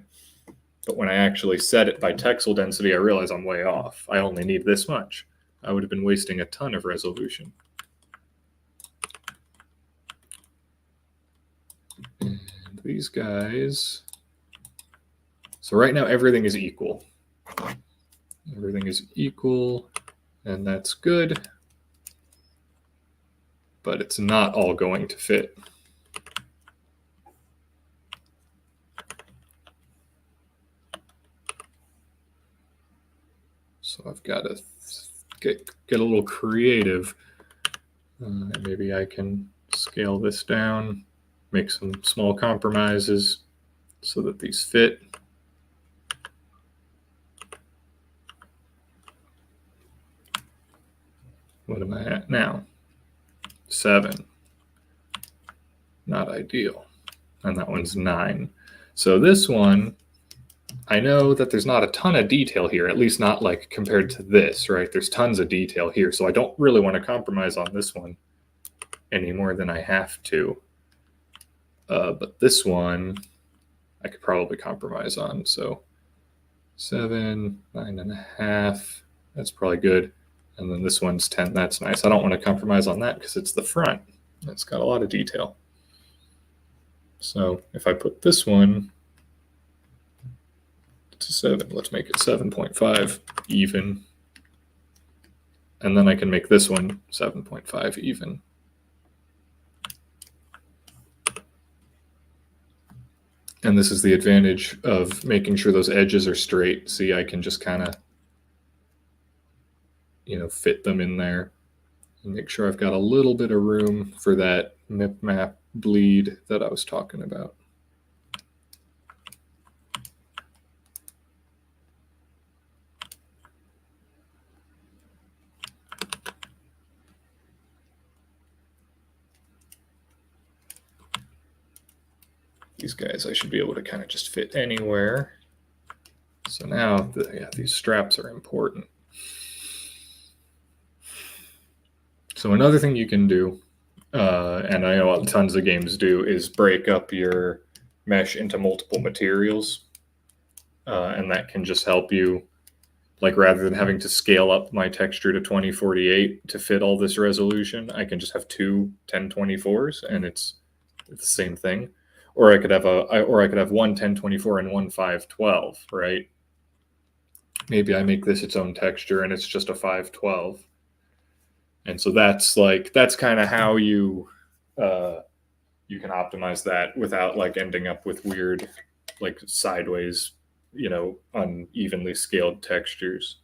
But when I actually set it by texel density, I realize I'm way off. I only need this much. I would have been wasting a ton of resolution. And these guys. So right now, everything is equal. Everything is equal, and that's good. but it's not all going to fit. So I've got to get a little creative. Maybe I can scale this down, make some small compromises so that these fit. What am I at now? 7. Not ideal. And that one's 9. So this one, I know that there's not a ton of detail here, at least not like compared to this, right? There's tons of detail here. So I don't really want to compromise on this one any more than I have to. But this one, I could probably compromise on. So 7, 9.5, that's probably good. And then this one's 10, that's nice. I don't want to compromise on that because it's the front. It's got a lot of detail. So if I put this one to 7, let's make it 7.5 even. And then I can make this one 7.5 even. And this is the advantage of making sure those edges are straight. See, I can just kind of, fit them in there and make sure I've got a little bit of room for that map bleed that I was talking about. These guys I should be able to kind of just fit anywhere. So now, these straps are important. So another thing you can do, and I know tons of games do, is break up your mesh into multiple materials. And that can just help you, like rather than having to scale up my texture to 2048 to fit all this resolution, I can just have two 1024s and it's the same thing. Or I could have one 1024 and one 512, right? Maybe I make this its own texture and it's just a 512. And so that's kind of how you can optimize that without like ending up with weird, like sideways, unevenly scaled textures.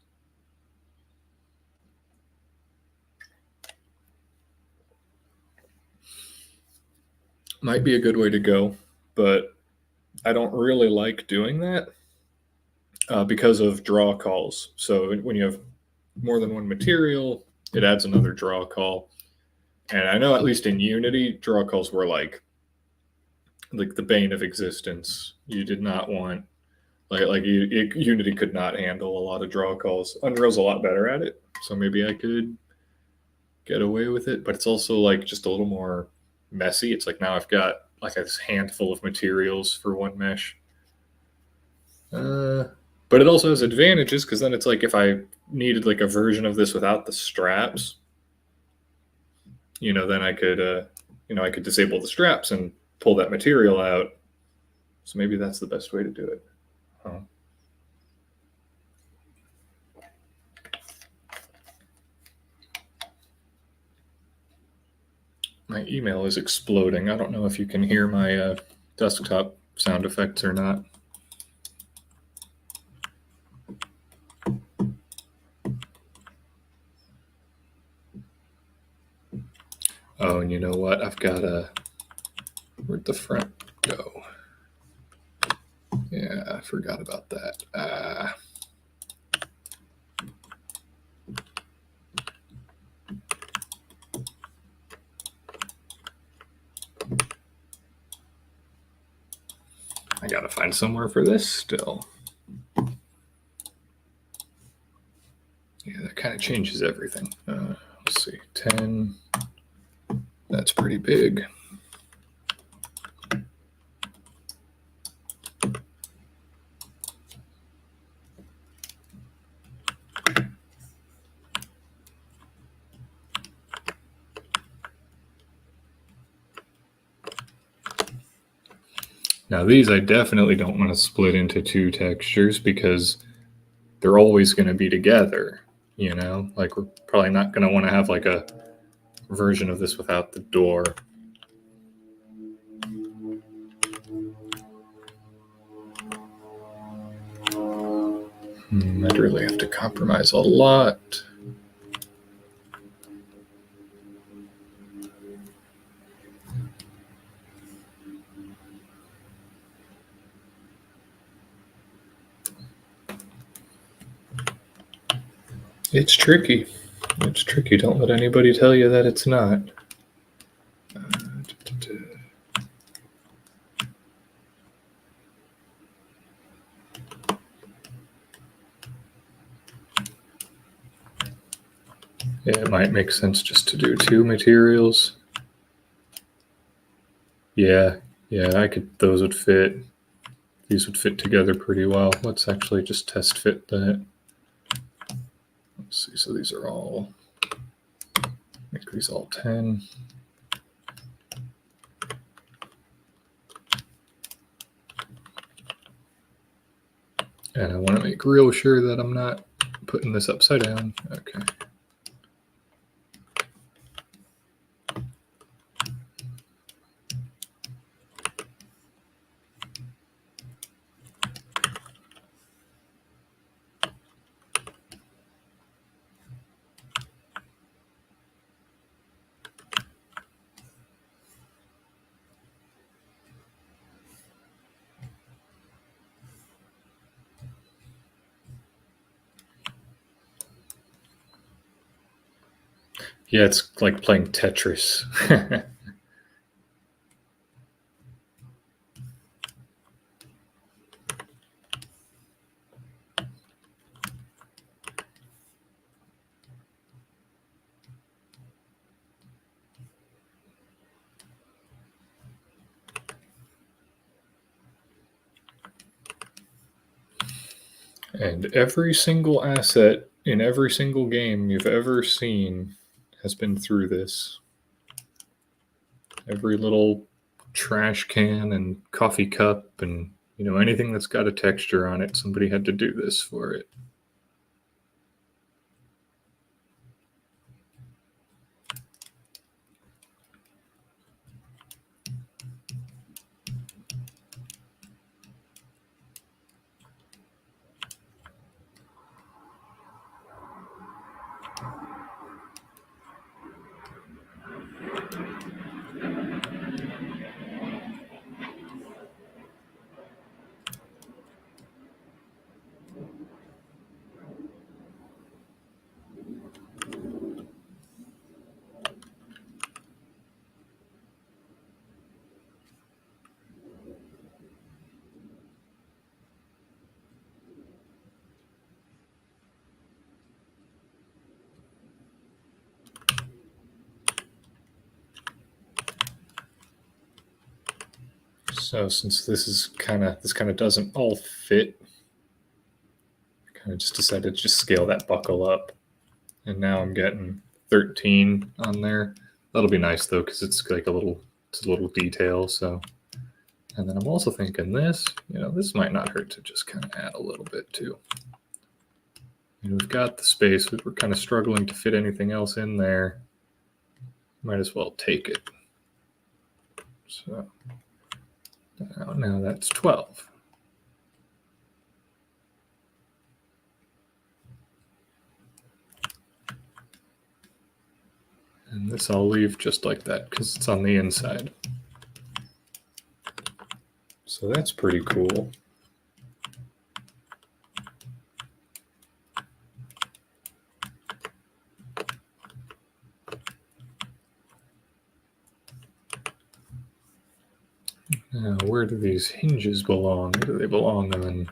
Might be a good way to go, but I don't really like doing that because of draw calls. So when you have more than one material, it adds another draw call. And I know at least in Unity, draw calls were like the bane of existence. You did not want, Unity could not handle a lot of draw calls. Unreal's a lot better at it, so maybe I could get away with it. But it's also like just a little more messy. It's like now I've got like a handful of materials for one mesh. But it also has advantages because then it's like if I needed like a version of this without the straps, then I could, I could disable the straps and pull that material out. So maybe that's the best way to do it. My email is exploding. I don't know if you can hear my desktop sound effects or not. Oh, and you know what? I've got where'd the front go? Yeah, I forgot about that. I gotta find somewhere for this still. Yeah, that kind of changes everything. Let's see, 10. That's pretty big. Now these I definitely don't want to split into two textures because they're always going to be together, like we're probably not going to want to have like a version of this without the door. I'd really have to compromise a lot. It's tricky. It's tricky. Don't let anybody tell you that it's not. Yeah, it might make sense just to do 2 materials. Yeah, those would fit. These would fit together pretty well. Let's actually just test fit that. Let's see, so these are all, make these all 10. And I want to make real sure that I'm not putting this upside down. Okay. Yeah, it's like playing Tetris. And every single asset in every single game you've ever seen has been through this. Every little trash can and coffee cup and anything that's got a texture on it, somebody had to do this for it. So since this kind of doesn't all fit, I kind of just decided to just scale that buckle up. And now I'm getting 13 on there. That'll be nice though, because it's like a little detail. So, and then I'm also thinking this might not hurt to just kind of add a little bit too. We've got the space. We're kind of struggling to fit anything else in there. Might as well take it. So now that's 12. And this I'll leave just like that because it's on the inside. So that's pretty cool. Now, where do these hinges belong? Do they belong on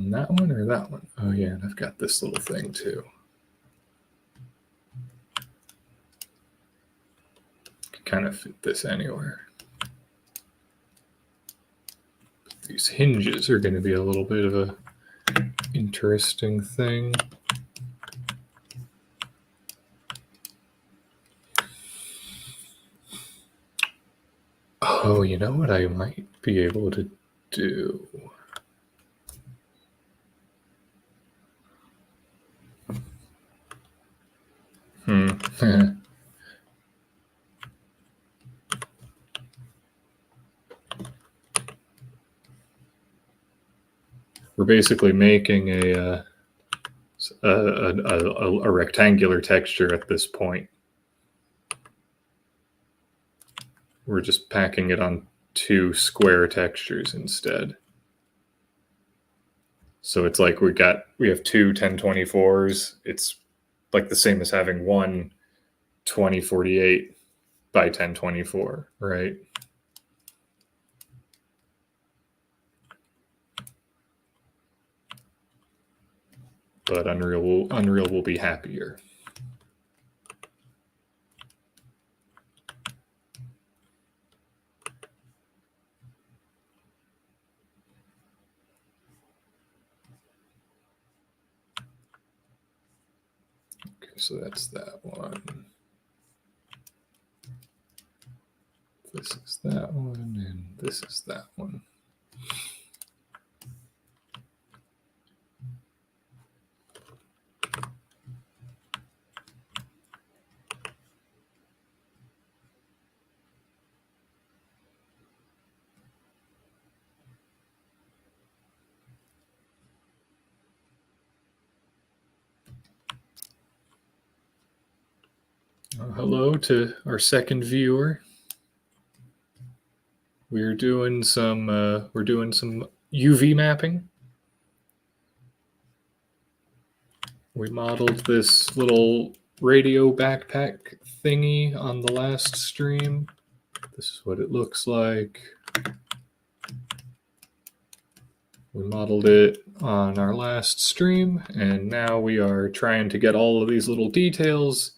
that one or that one? Oh yeah, and I've got this little thing too. Can kind of fit this anywhere. But these hinges are going to be a little bit of a interesting thing. Oh, you know what I might be able to do? we're basically making a rectangular texture at this point. We're just packing it on 2 square textures instead. So it's like we have 2 1024s. It's like the same as having one 2048 by 1024, right? But Unreal will be happier. Okay, so that's that one. This is that one, and this is that one. Hello to our second viewer. We're doing some UV mapping. We modeled this little radio backpack thingy on the last stream. This is what it looks like. We modeled it on our last stream, and now we are trying to get all of these little details,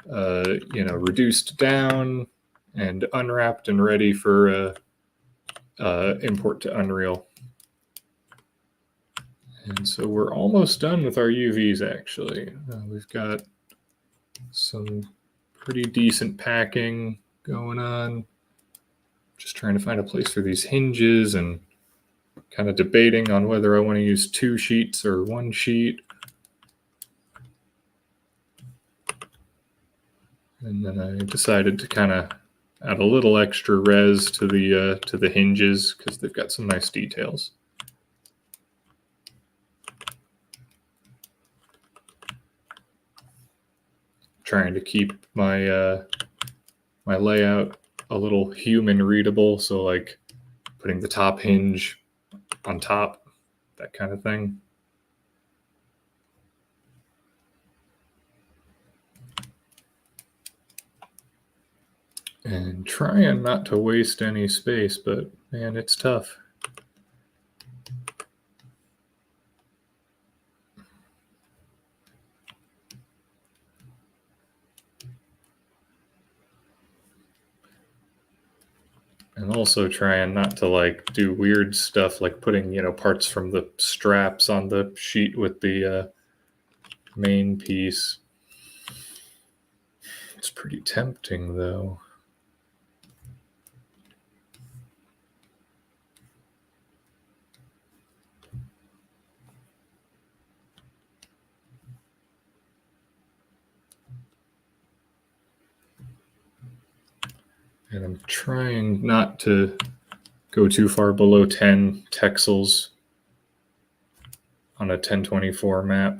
reduced down and unwrapped and ready for import to Unreal. And so we're almost done with our UVs, actually. We've got some pretty decent packing going on. Just trying to find a place for these hinges and kind of debating on whether I want to use 2 sheets or 1 sheet. And then I decided to kind of add a little extra res to the hinges because they've got some nice details. Trying to keep my my layout a little human readable, so like putting the top hinge on top, that kind of thing. And trying not to waste any space, but man, it's tough. And also trying not to like do weird stuff like putting, parts from the straps on the sheet with the main piece. It's pretty tempting though. And I'm trying not to go too far below 10 texels on a 1024 map.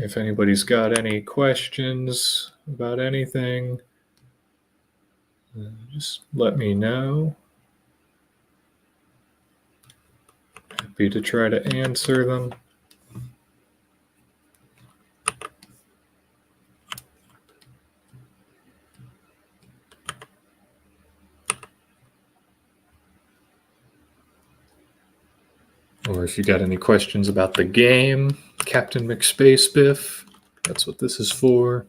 If anybody's got any questions about anything, just let me know. Happy to try to answer them. Or if you got any questions about the game, Captain McSpacebiff, That's what this is for.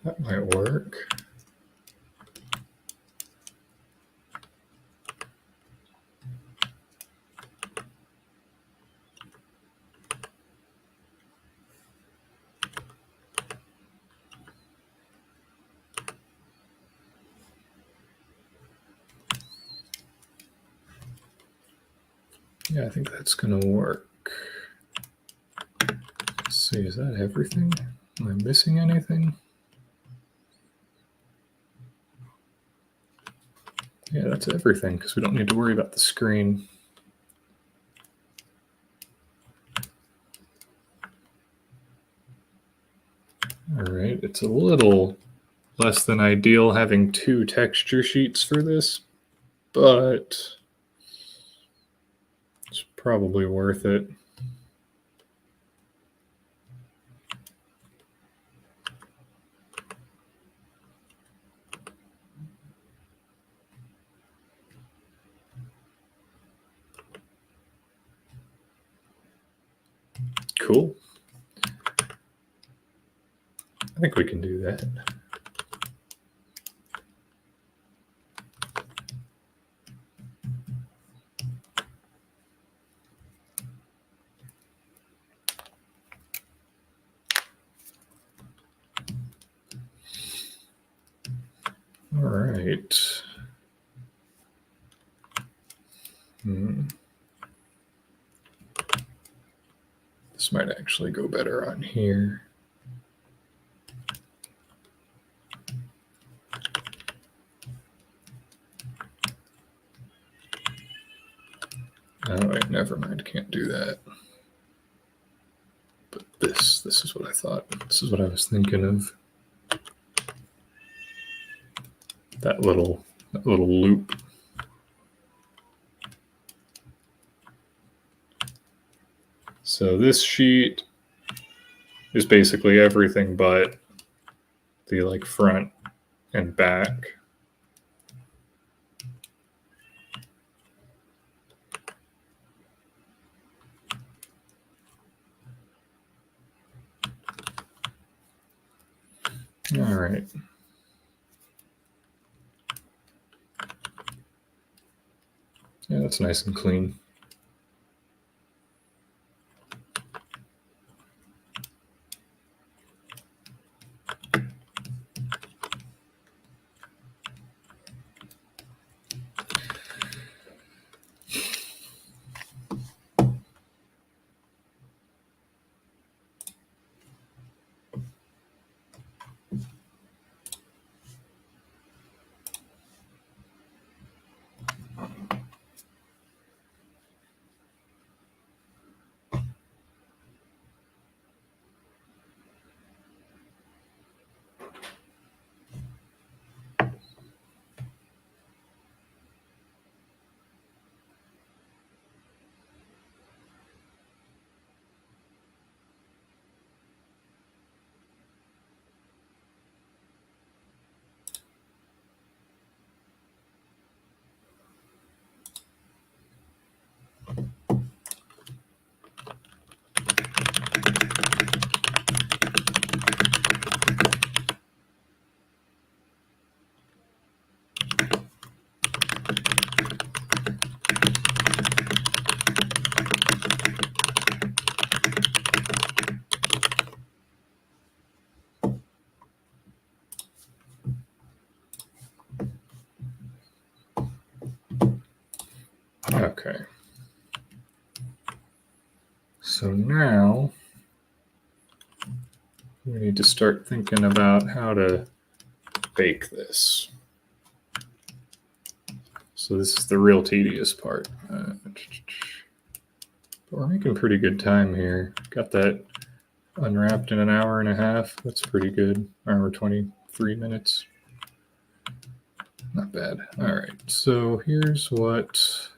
That might work. Yeah, I think that's going to work. Let's see, is that everything? Am I missing anything? Yeah, that's everything because we don't need to worry about the screen. All right, it's a little less than ideal having 2 texture sheets for this, but it's probably worth it. Cool. I think we can do that. All right. This might actually go better on here. Oh, wait, never mind. Can't do that. But this is what I thought. This is what I was thinking of. That little loop. So this sheet is basically everything but the front and back. All right. Yeah, that's nice and clean. Okay. So now we need to start thinking about how to bake this. So this is the real tedious part. But we're making pretty good time here. Got that unwrapped in an hour and a half. That's pretty good. Hour 23 minutes. Not bad. All right. So here's what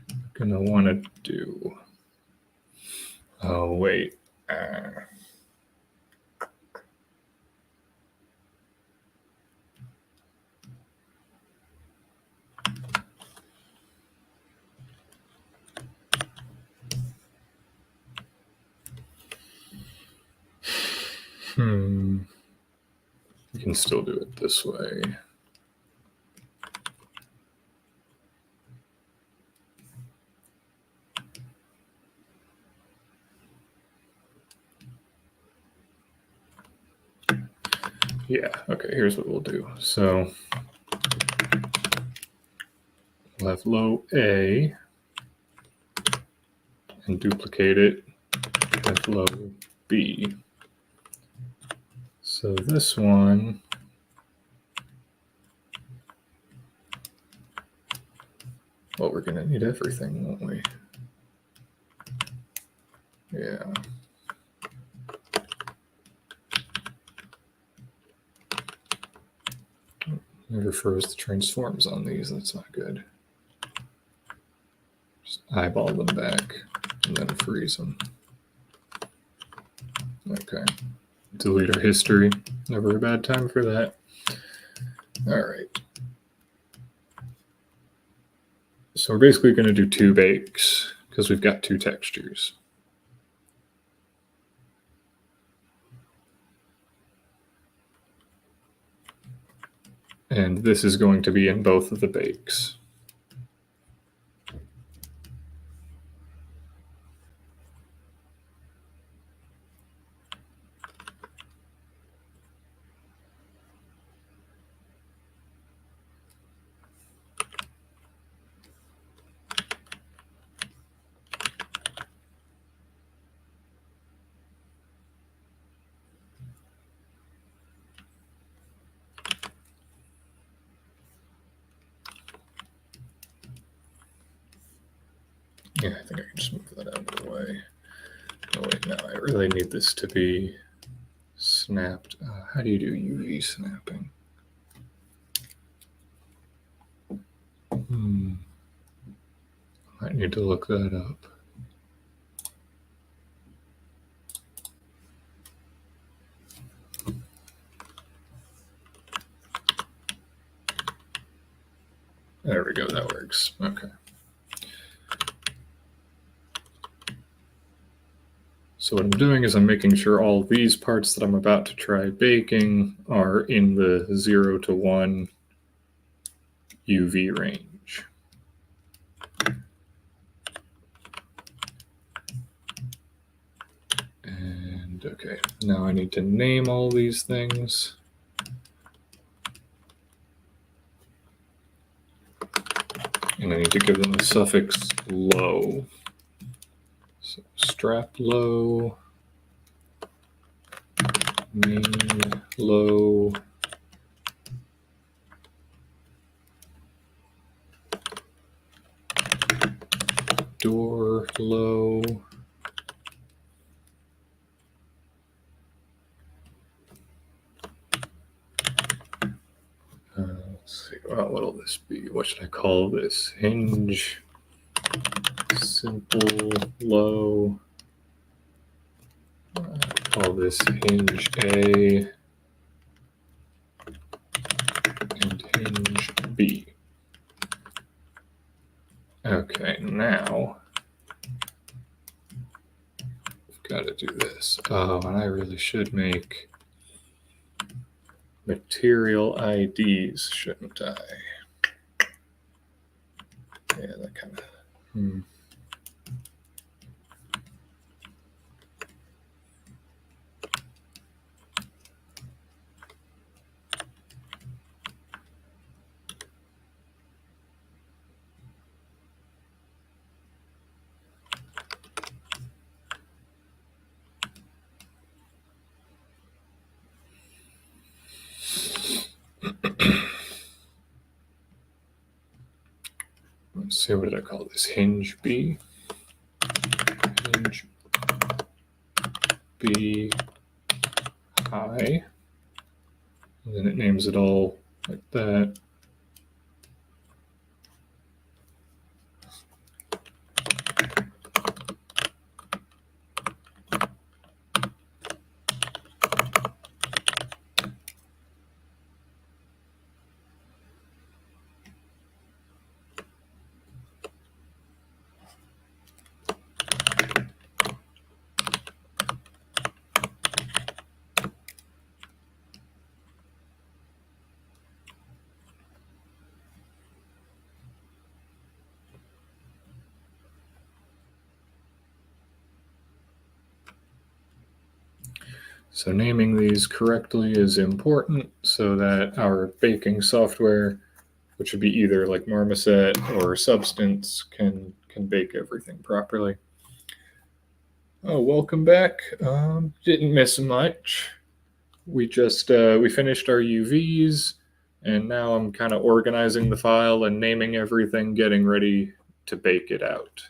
I'm gonna want to do. Oh wait. We can still do it this way. Yeah, okay, here's what we'll do. So we'll have low A and duplicate it with low B. So this one, well, we're gonna need everything, won't we? Yeah. Never froze the transforms on these, that's not good. Just eyeball them back and then freeze them. Okay. Delete our history. Never a bad time for that. All right. So we're basically going to do 2 bakes because we've got 2 textures. And this is going to be in both of the bakes. Yeah, I think I can just move that out of the way. Oh wait, no, I really need this to be snapped. How do you do UV snapping? I need to look that up. There we go, that works. Okay. So what I'm doing is I'm making sure all these parts that I'm about to try baking are in the 0 to 1 UV range. And okay, now I need to name all these things. And I need to give them a suffix low. So strap low, main low, door low, let's see, well, what'll this be? What should I call this? Hinge, simple, low. Call this hinge A and hinge B. Okay, now we've got to do this. Oh, and I really should make material IDs, shouldn't I? Yeah, that kind of. say, what did I call this? Hinge B. Hinge B high. And then it names it all like that. So naming these correctly is important so that our baking software, which would be either like Marmoset or Substance, can bake everything properly. Oh, welcome back. Didn't miss much. We just we finished our UVs, and now I'm kind of organizing the file and naming everything, getting ready to bake it out.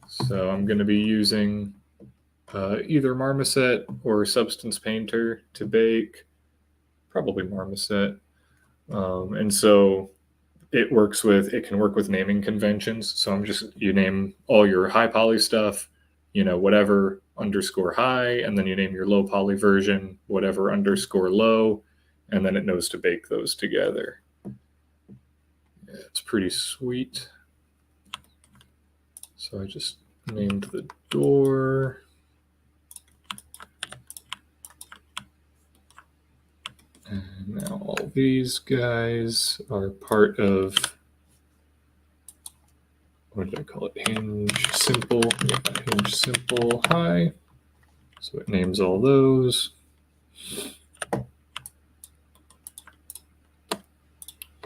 So I'm going to be using either Marmoset or Substance Painter to bake, probably Marmoset. And so it can work with naming conventions. So you name all your high poly stuff, whatever underscore high, and then you name your low poly version, whatever underscore low, and then it knows to bake those together. Yeah, it's pretty sweet. So I just named the door. And now all these guys are part of, what did I call it? Hinge simple. Yeah, hinge simple high. So it names all those.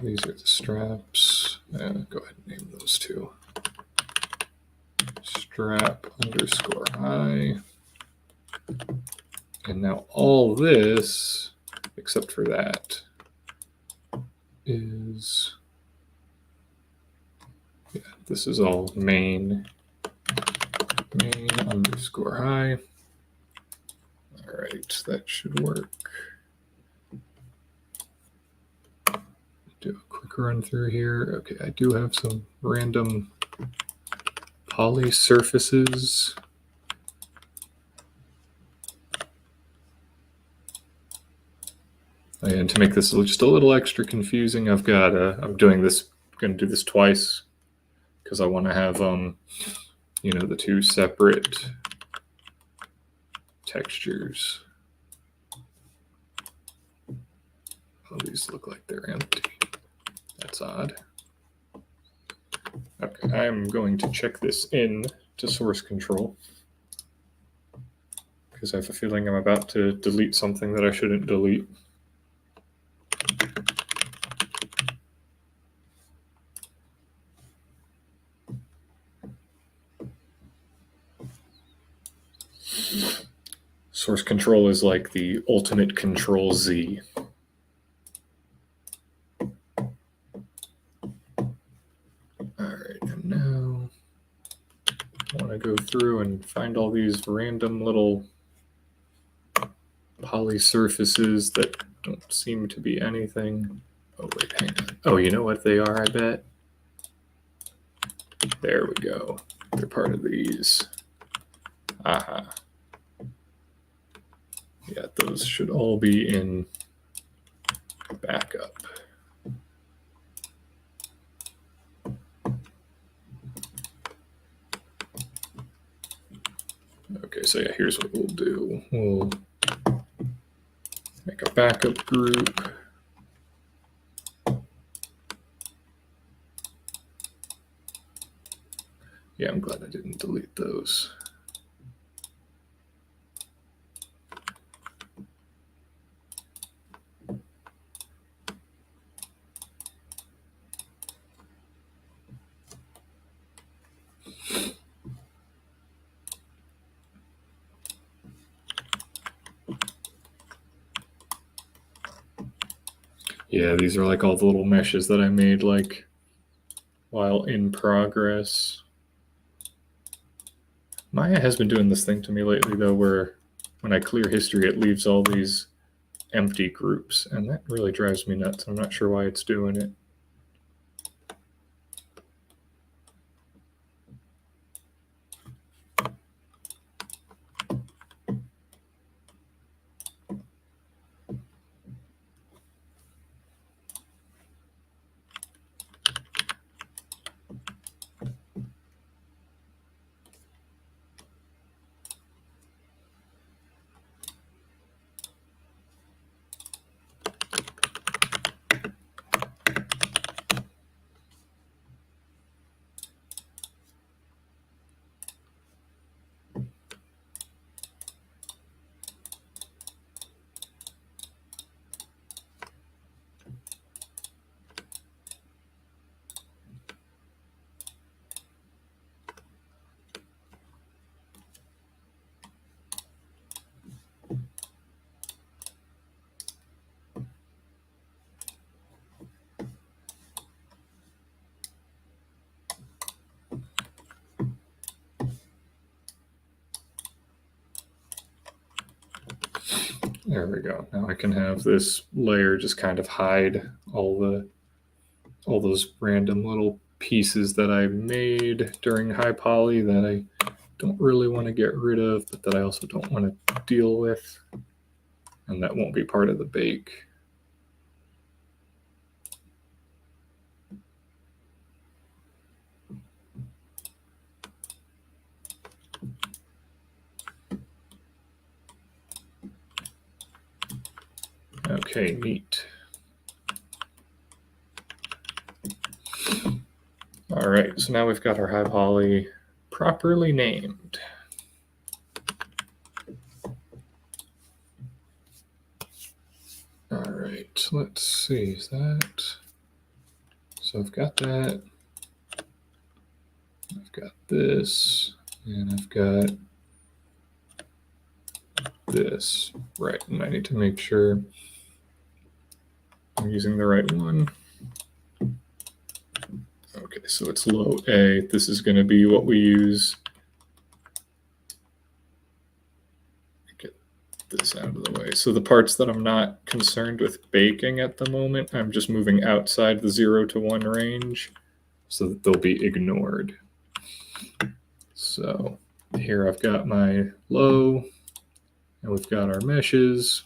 These are the straps. Go ahead and name those two. Strap underscore high. And now all this, except for that, is, yeah, this is all main underscore high. All right, that should work. Do a quick run through here. Okay, I do have some random poly surfaces. And to make this just a little extra confusing, I'm going to do this twice because I want to have, the two separate textures. Oh, these look like they're empty. That's odd. Okay, I'm going to check this in to source control because I have a feeling I'm about to delete something that I shouldn't delete. Source control is like the ultimate control Z. Alright, and now I want to go through and find all these random little poly surfaces that don't seem to be anything. Oh, wait, hang on. Oh, you know what they are, I bet? There we go. They're part of these. Aha. Yeah, those should all be in backup. Okay, so yeah, here's what we'll do. We'll make a backup group. Yeah, I'm glad I didn't delete those. Yeah, these are like all the little meshes that I made like while in progress. Maya has been doing this thing to me lately though, where when I clear history, it leaves all these empty groups, and that really drives me nuts. I'm not sure why it's doing it. There we go. Now I can have this layer just kind of hide all those random little pieces that I made during high poly that I don't really want to get rid of, but that I also don't want to deal with. And that won't be part of the bake. Okay, neat. All right, so now we've got our high poly properly named. All right, let's see, is that? So I've got that. I've got this, and I've got this. Right, and I need to make sure I'm using the right one. Okay, so it's low A. This is going to be what we use. Get this out of the way. So the parts that I'm not concerned with baking at the moment, I'm just moving outside the 0 to 1 range so that they'll be ignored. So here I've got my low, and we've got our meshes,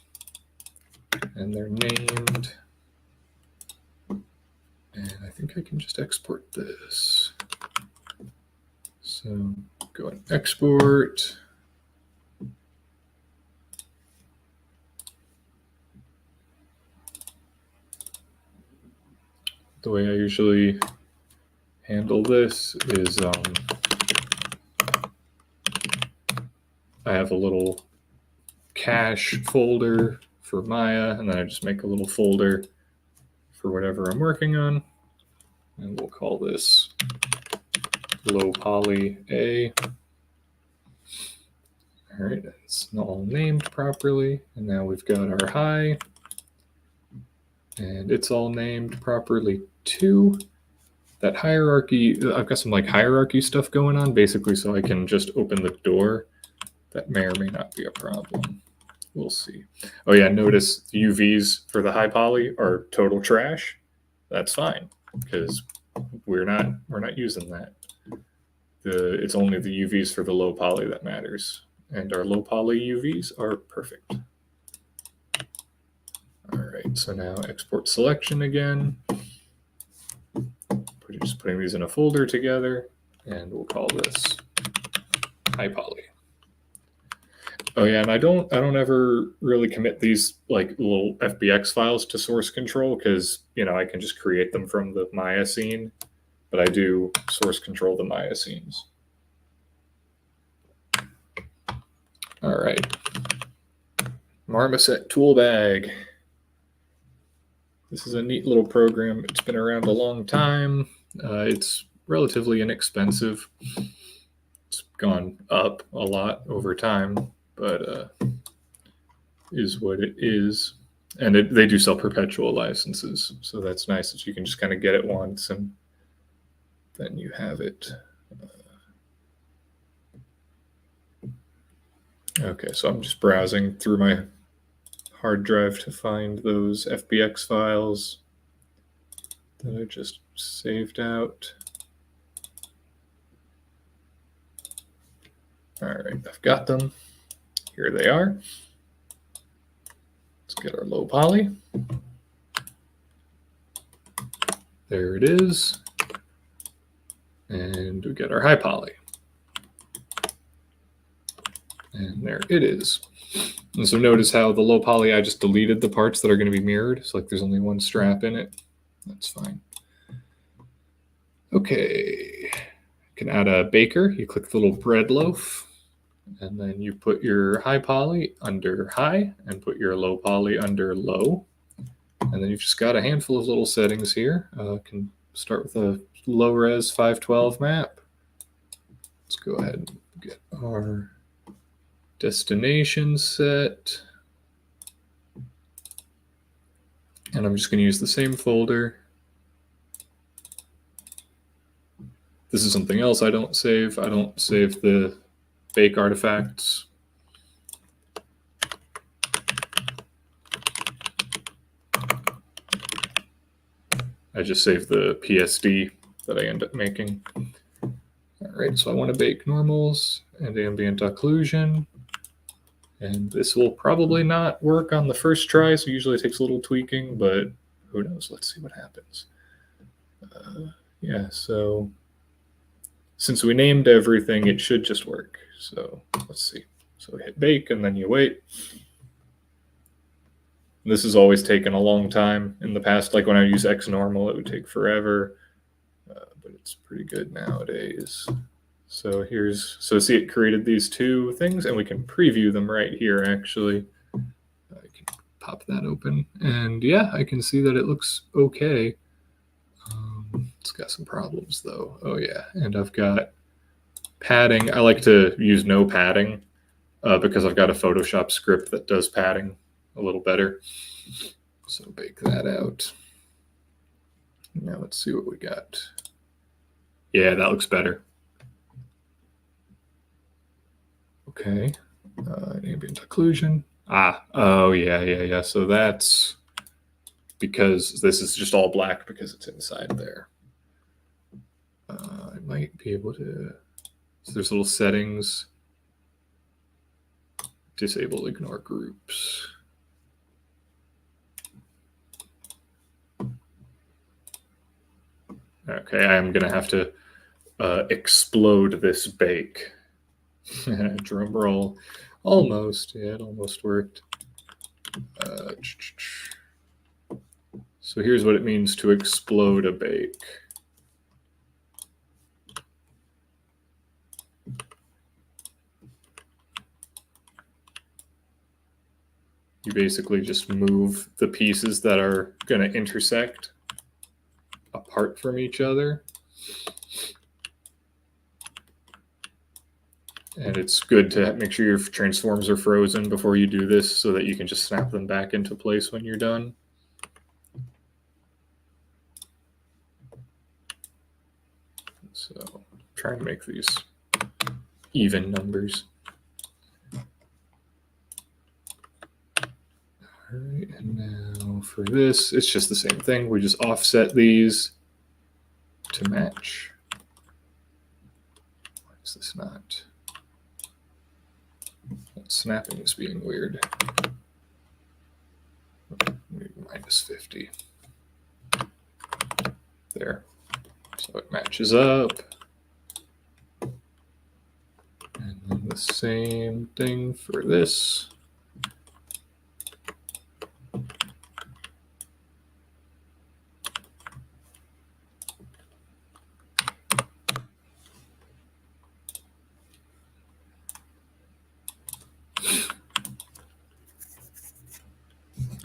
and they're named. And I think I can just export this. So go and export. The way I usually handle this is I have a little cache folder for Maya, and then I just make a little folder for whatever I'm working on, and we'll call this low poly A. All right, it's all named properly, and now we've got our high, and it's all named properly too. That hierarchy, I've got some like hierarchy stuff going on, basically, so I can just open the door. That may or may not be a problem. We'll see. Oh yeah, notice the UVs for the high poly are total trash. That's fine, because we're not using that. It's only the UVs for the low poly that matters, and our low poly UVs are perfect. All right, so now export selection again. Just putting these in a folder together, and we'll call this high poly. Oh yeah, and I don't ever really commit these like little FBX files to source control, because I can just create them from the Maya scene, but I do source control the Maya scenes. All right, Marmoset tool bag. This is a neat little program. It's been around a long time. It's relatively inexpensive. It's gone up a lot over time, but is what it is. And they do sell perpetual licenses, so that's nice that you can just kind of get it once and then you have it. Okay, so I'm just browsing through my hard drive to find those FBX files that I just saved out. All right, I've got them. Here they are. Let's get our low poly. There it is. And we get our high poly. And there it is. And so notice how the low poly, I just deleted the parts that are going to be mirrored. So like there's only one strap in it. That's fine. Okay. You can add a baker. You click the little bread loaf. And then you put your high poly under high and put your low poly under low. And then you've just got a handful of little settings here. Can start with a low res 512 map. Let's go ahead and get our destination set. And I'm just going to use the same folder. This is something else I don't save. I don't save the bake artifacts. I just save the PSD that I end up making. All right, so I want to bake normals and ambient occlusion. And this will probably not work on the first try, so usually it takes a little tweaking, but who knows? Let's see what happens. Yeah, so since we named everything, it should just work. So let's see. So hit bake and then you wait. This has always taken a long time in the past. Like when I use X normal, it would take forever, but it's pretty good nowadays. So so see, it created these two things, and we can preview them right here, actually. I can pop that open, and yeah, I can see that it looks okay. It's got some problems, though. Oh, yeah, and I've got padding. I like to use no padding because I've got a Photoshop script that does padding a little better. So bake that out. Now let's see what we got. Yeah, that looks better. Okay, ambient occlusion. Oh yeah. So that's because this is just all black because it's inside there. I might be able to. So there's little settings. Disable ignore groups. Okay, I'm gonna have to explode this bake. Drum roll. Almost. Yeah, it almost worked. So here's what it means to explode a bake. You basically just move the pieces that are going to intersect apart from each other. And it's good to make sure your transforms are frozen before you do this so that you can just snap them back into place when you're done. So try to make these even numbers. All right, and now for this, it's just the same thing. We just offset these to match. Why is this not? Snapping is being weird. Minus 50. There. So it matches up. And then the same thing for this.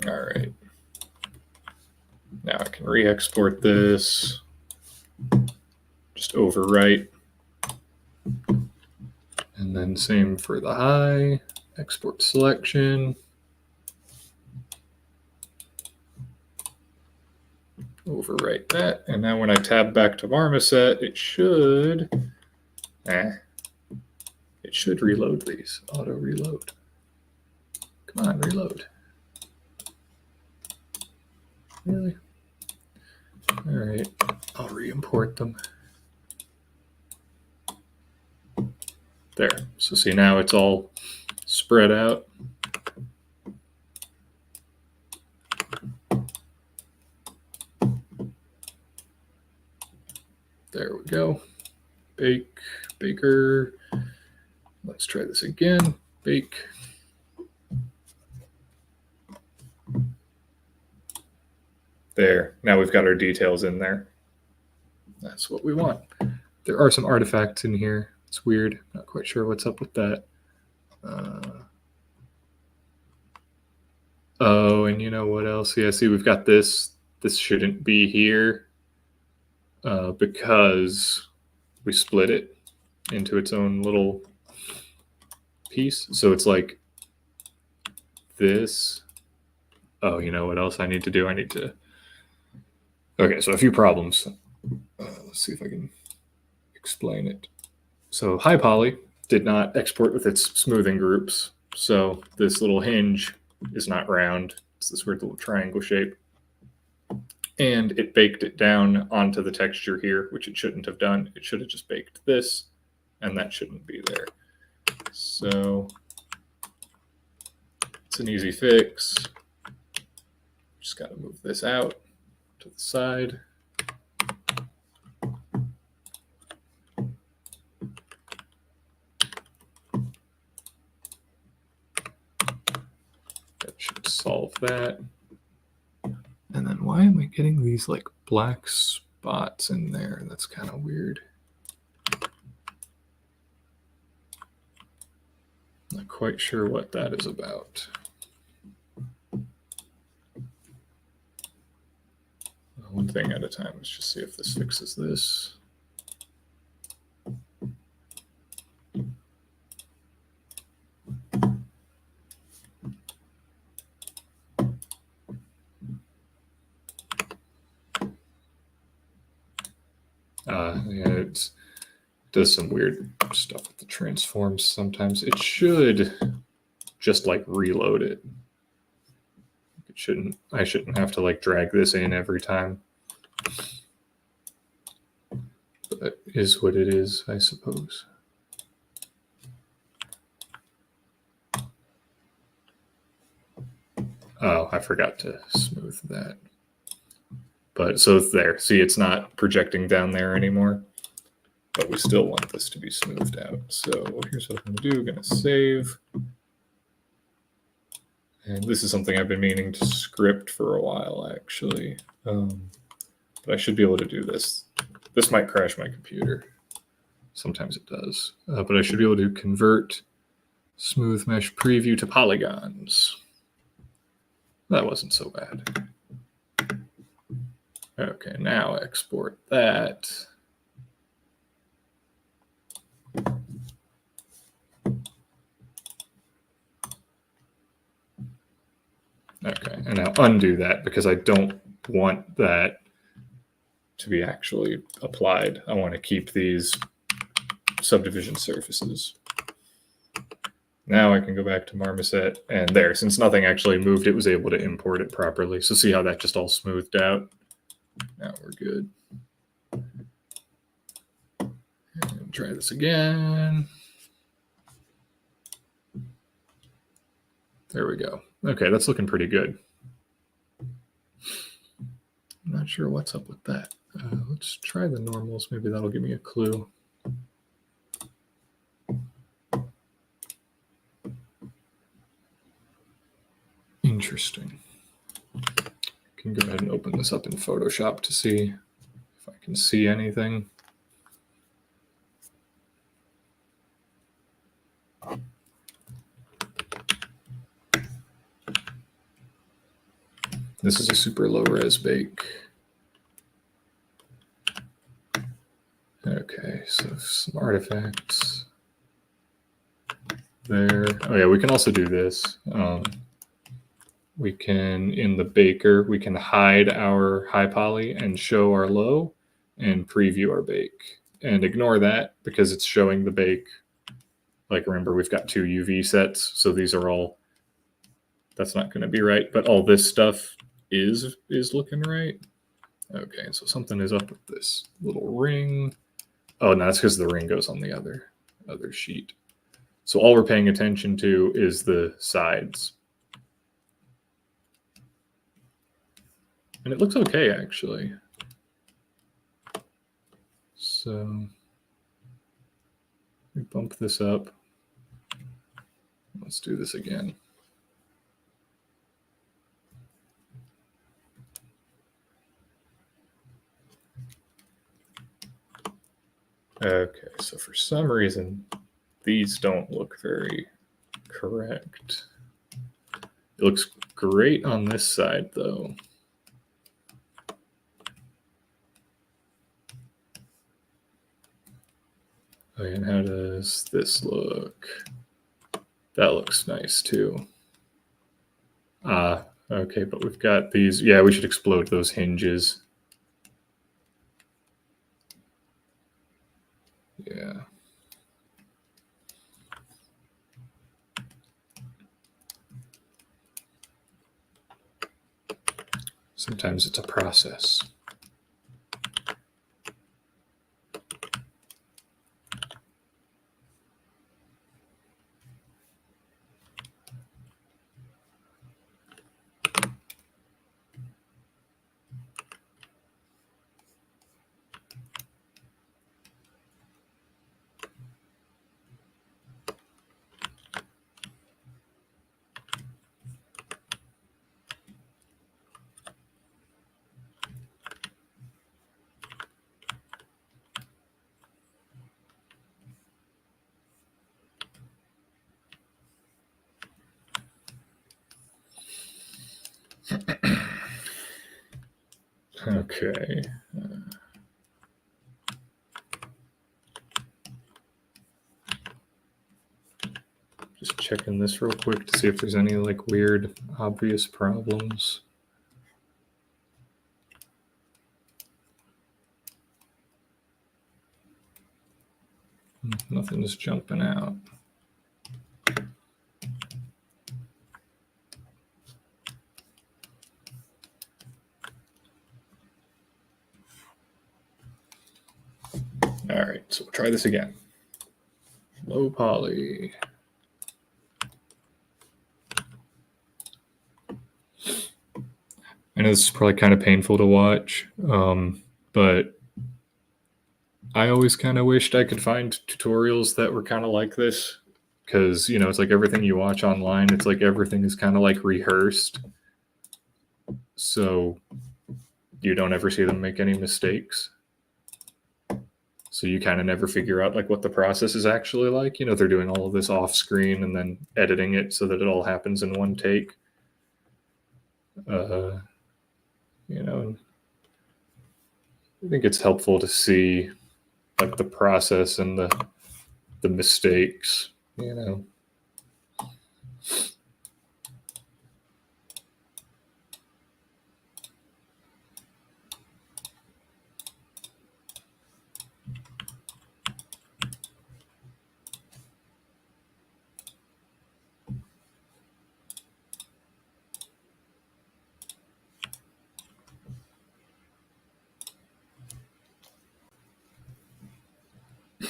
All right. Now I can re-export this. Just overwrite. And then same for the high. Export selection. overwrite that. And now when I tab back to Marmoset, it should reload these. Auto reload. Come on, reload. Really? All right, I'll re-import them. There. So see, now it's all spread out. There we go. Bake, baker. Let's try this again. Bake. There. Now we've got our details in there. That's what we want. There are some artifacts in here. It's weird. Not quite sure what's up with that. Oh, and you know what else? Yeah, see, we've got this. This shouldn't be here because we split it into its own little piece. So it's like this. Oh, you know what else I need to do? I need to... Okay, so a few problems. Let's see if I can explain it. So high poly did not export with its smoothing groups. So this little hinge is not round. It's this weird little triangle shape. And it baked it down onto the texture here, which it shouldn't have done. It should have just baked this, and that shouldn't be there. So it's an easy fix. Just got to move this out to the side. That should solve that. And then why am I getting these like black spots in there? That's kind of weird. Not quite sure what that is about. One thing at a time. Let's just see if this fixes this. Yeah, it does some weird stuff with the transforms sometimes. It should just like reload it. It shouldn't. I shouldn't have to like drag this in every time. But it is what it is, I suppose. Oh, I forgot to smooth that. But so it's there. See, it's not projecting down there anymore. But we still want this to be smoothed out. So here's what I'm going to do. I'm going to save. And this is something I've been meaning to script for a while, actually. But I should be able to do this. This might crash my computer. Sometimes it does. But I should be able to convert smooth mesh preview to polygons. That wasn't so bad. Okay, now export that. Okay, and now undo that because I don't want that to be actually applied. I want to keep these subdivision surfaces. Now I can go back to Marmoset, and there, since nothing actually moved, it was able to import it properly. So see how that just all smoothed out? Now we're good. And try this again. There we go. Okay, that's looking pretty good. I'm not sure what's up with that. Let's try the normals. Maybe that'll give me a clue. Interesting. I can go ahead and open this up in Photoshop to see if I can see anything. This is a super low res bake. Okay, so some artifacts there. Oh yeah, we can also do this. we can, in the baker, we can hide our high poly and show our low and preview our bake. And ignore that because it's showing the bake. Like, remember, we've got 2 UV sets, so these are all, that's not going to be right, but all this stuff is looking right. Okay, so something is up with this little ring. Oh, no, that's because the ring goes on the other sheet. So all we're paying attention to is the sides. And it looks okay, actually. So we bump this up. Let's do this again. Okay, so for some reason, these don't look very correct. It looks great on this side, though. Okay, and how does this look? That looks nice, too. Okay, but we've got these. Yeah, we should explode those hinges. Yeah. Sometimes it's a process. Okay. Just checking this real quick to see if there's any like weird, obvious problems. Nothing's jumping out. All right, so we'll try this again. Low poly. I know this is probably kind of painful to watch, but I always kind of wished I could find tutorials that were kind of like this, because, you know, it's like everything you watch online, it's like everything is kind of like rehearsed. So you don't ever see them make any mistakes. So you kind of never figure out like what the process is actually like. You know, they're doing all of this off screen and then editing it so that it all happens in one take. You know, I think it's helpful to see like the process and the mistakes, you know.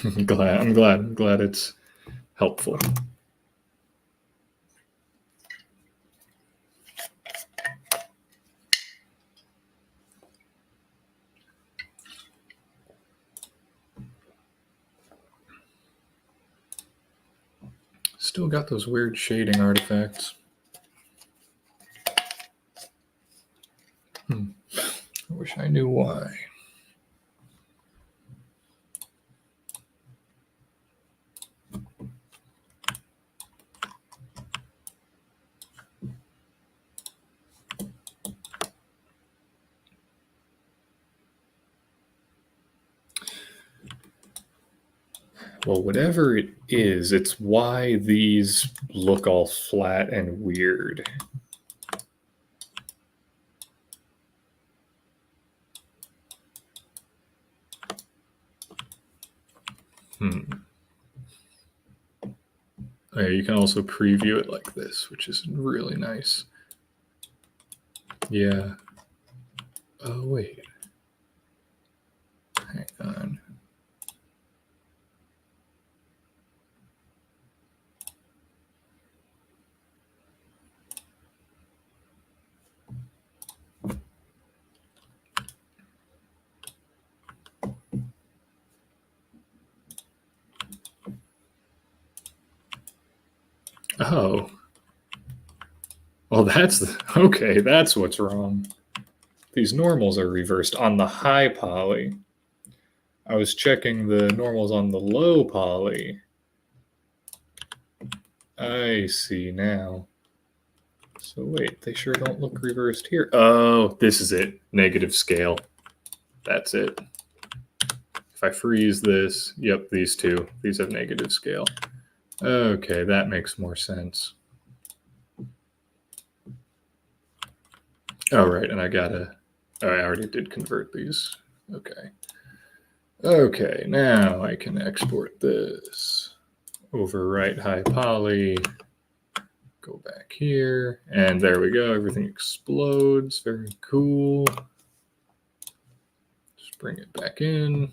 I'm glad it's helpful. Still got those weird shading artifacts. I wish I knew why. Well, whatever it is, it's why these look all flat and weird. Oh, yeah, you can also preview it like this, which is really nice. Yeah. Oh, wait. Hang on. Oh. Well, okay, that's what's wrong. These normals are reversed on the high poly. I was checking the normals on the low poly. I see now. So wait, they sure don't look reversed here. Oh, this is it. Negative scale. That's it. If I freeze this, yep, these two. These have negative scale. Okay, that makes more sense. Oh, right, and I already did convert these. Okay. Okay, now I can export this. Overwrite high poly. Go back here, and there we go. Everything explodes. Very cool. Just bring it back in.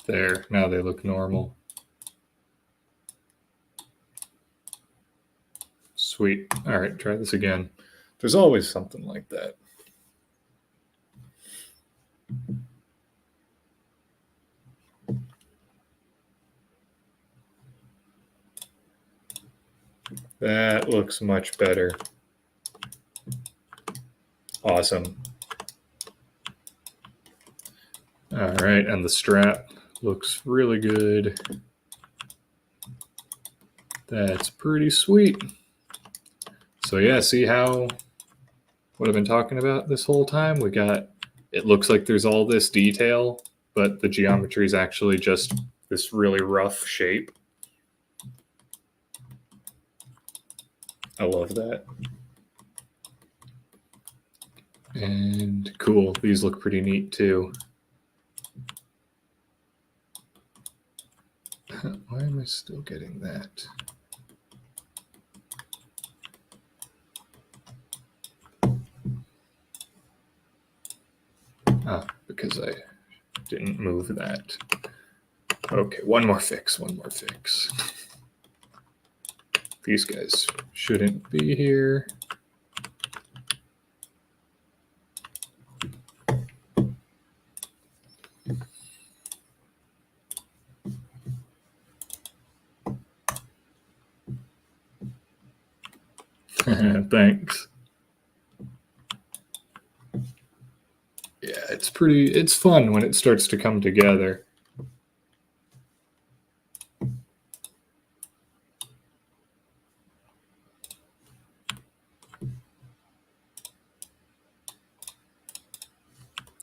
There, now they look normal. Sweet. All right, try this again. There's always something like that. That looks much better. Awesome. All right, and the strap looks really good. That's pretty sweet. So yeah, see what I've been talking about this whole time? It looks like there's all this detail, but the geometry is actually just this really rough shape. I love that. And cool, these look pretty neat too. Why am I still getting that? Because I didn't move that. Okay, one more fix. These guys shouldn't be here. Thanks. Yeah, it's fun when it starts to come together.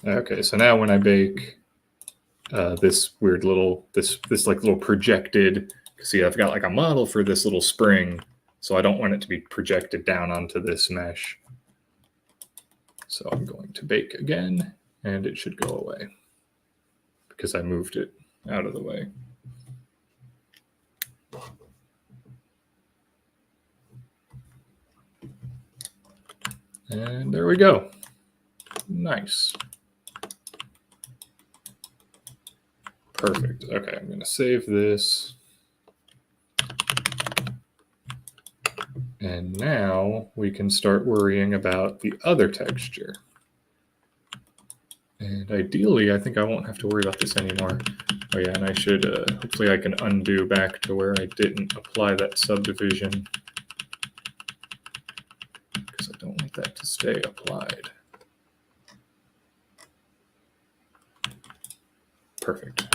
Okay, so now when I bake this weird little, this like little projected, see, I've got like a model for this little spring, so I don't want it to be projected down onto this mesh. So I'm going to bake again, and it should go away because I moved it out of the way. And there we go. Nice. Perfect. Okay, I'm going to save this. And now we can start worrying about the other texture. And ideally, I think I won't have to worry about this anymore. Oh yeah, and I should, hopefully I can undo back to where I didn't apply that subdivision, because I don't want that to stay applied. Perfect.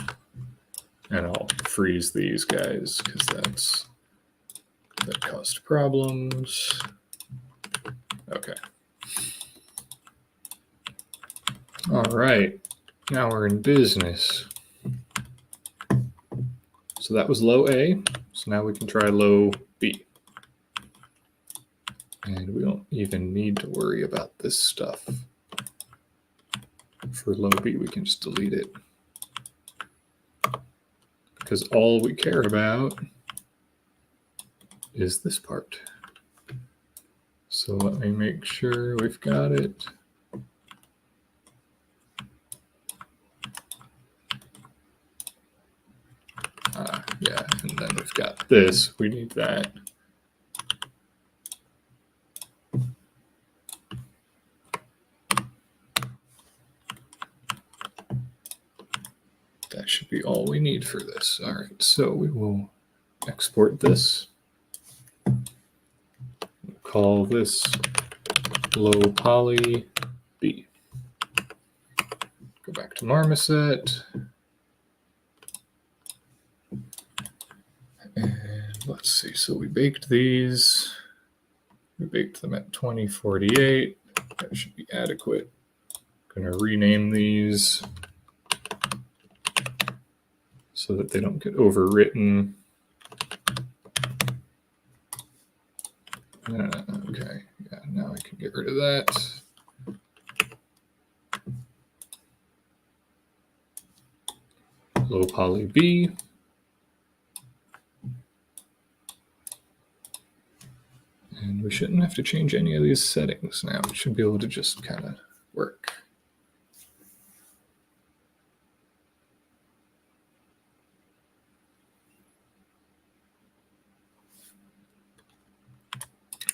And I'll freeze these guys, because that caused problems. Okay. All right. Now we're in business. So that was low A. So now we can try low B. And we don't even need to worry about this stuff. For low B, we can just delete it. Because all we care about is this part. So let me make sure we've got it. Yeah, and then we've got this. We need that. That should be all we need for this. All right, so we will export this. We'll call this low poly B. Go back to Marmoset. And let's see, so we baked these. We baked them at 2048. That should be adequate. I'm going to rename these so that they don't get overwritten. Okay, yeah, now I can get rid of that. Low poly B. And we shouldn't have to change any of these settings now. We should be able to just kind of work.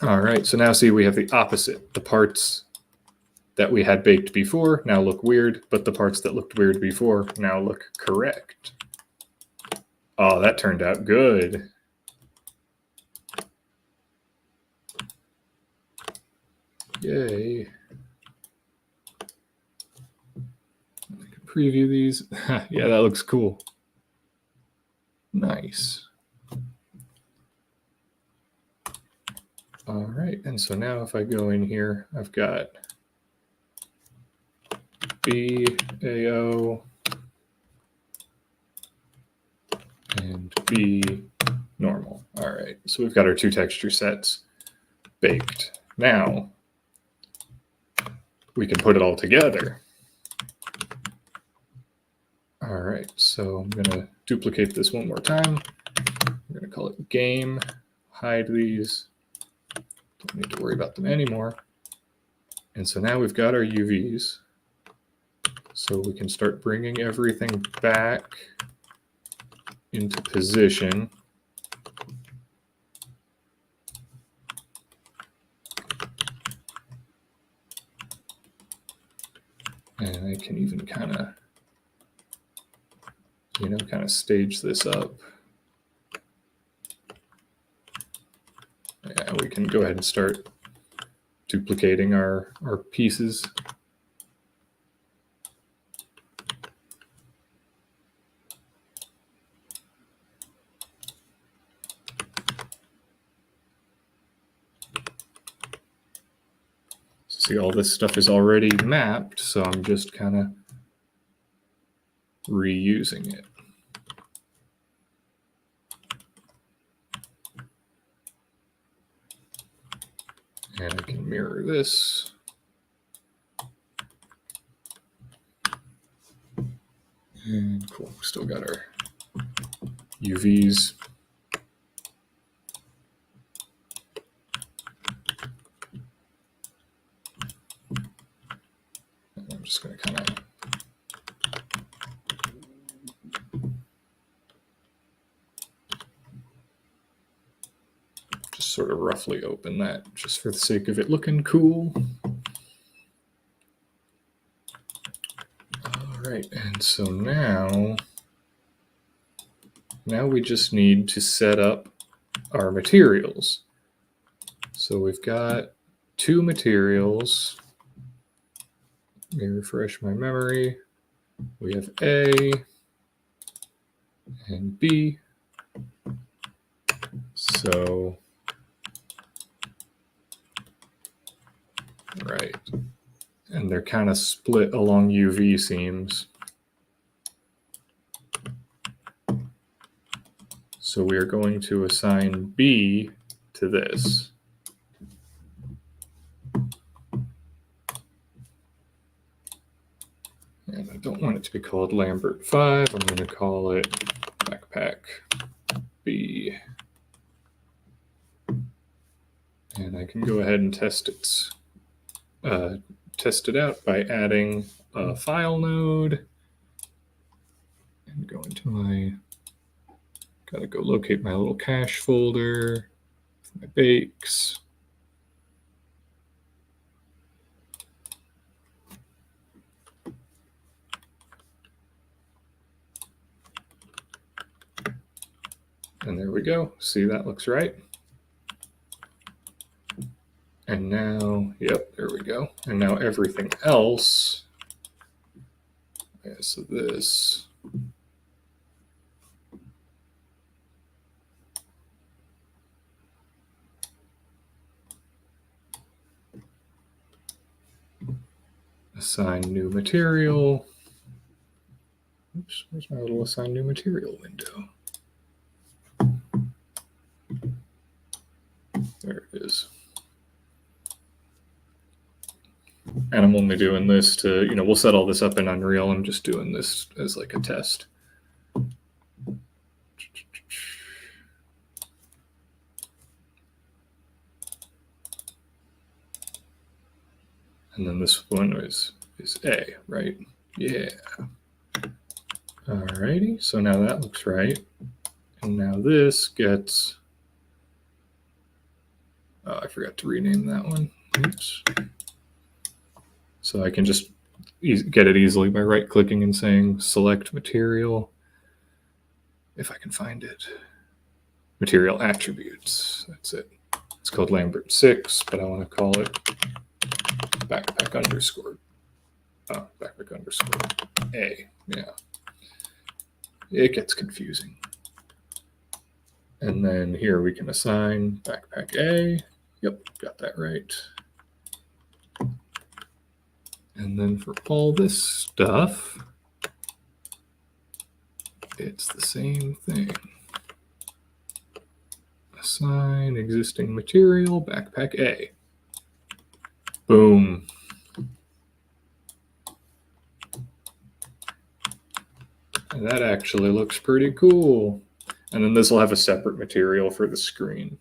All right, so now see we have the opposite. The parts that we had baked before now look weird, but the parts that looked weird before now look correct. Oh, that turned out good. Yay. I can preview these. Yeah, that looks cool. Nice. All right, and so now if I go in here, I've got BAO and B normal. All right, so we've got our two texture sets baked. Now we can put it all together. All right, so I'm gonna duplicate this one more time. I'm gonna call it game, hide these. Don't need to worry about them anymore. And so now we've got our UVs. So we can start bringing everything back into position. And I can even kind of stage this up. Yeah, we can go ahead and start duplicating our pieces. See, all this stuff is already mapped, so I'm just kind of reusing it. And I can mirror this. And cool, still got our UVs. And I'm just going to kind of just sort of roughly open that just for the sake of it looking cool. All right, and so now we just need to set up our materials. So we've got two materials. Let me refresh my memory. We have A and B. So, right. And they're kind of split along UV seams. So we are going to assign B to this. And I don't want it to be called Lambert 5. I'm going to call it backpack B. And I can go ahead and test it out by adding a file node and go into my, gotta go locate my little cache folder, my bakes. And there we go. See, that looks right. And now, yep, there we go. And now everything else, yeah, so this, assign new material. Oops, where's my little assign new material window? There it is. And I'm only doing this to, we'll set all this up in Unreal. I'm just doing this as like a test. And then this one is A, right? Yeah. Alrighty, so now that looks right. And now this gets, oh, I forgot to rename that one. Oops. So I can just get it easily by right-clicking and saying select material, if I can find it. Material attributes, that's it. It's called Lambert 6, but I want to call it backpack underscore A. Yeah. It gets confusing. And then here we can assign backpack A. Yep, got that right. And then for all this stuff, it's the same thing. Assign existing material, backpack A. Boom. And that actually looks pretty cool. And then this will have a separate material for the screen.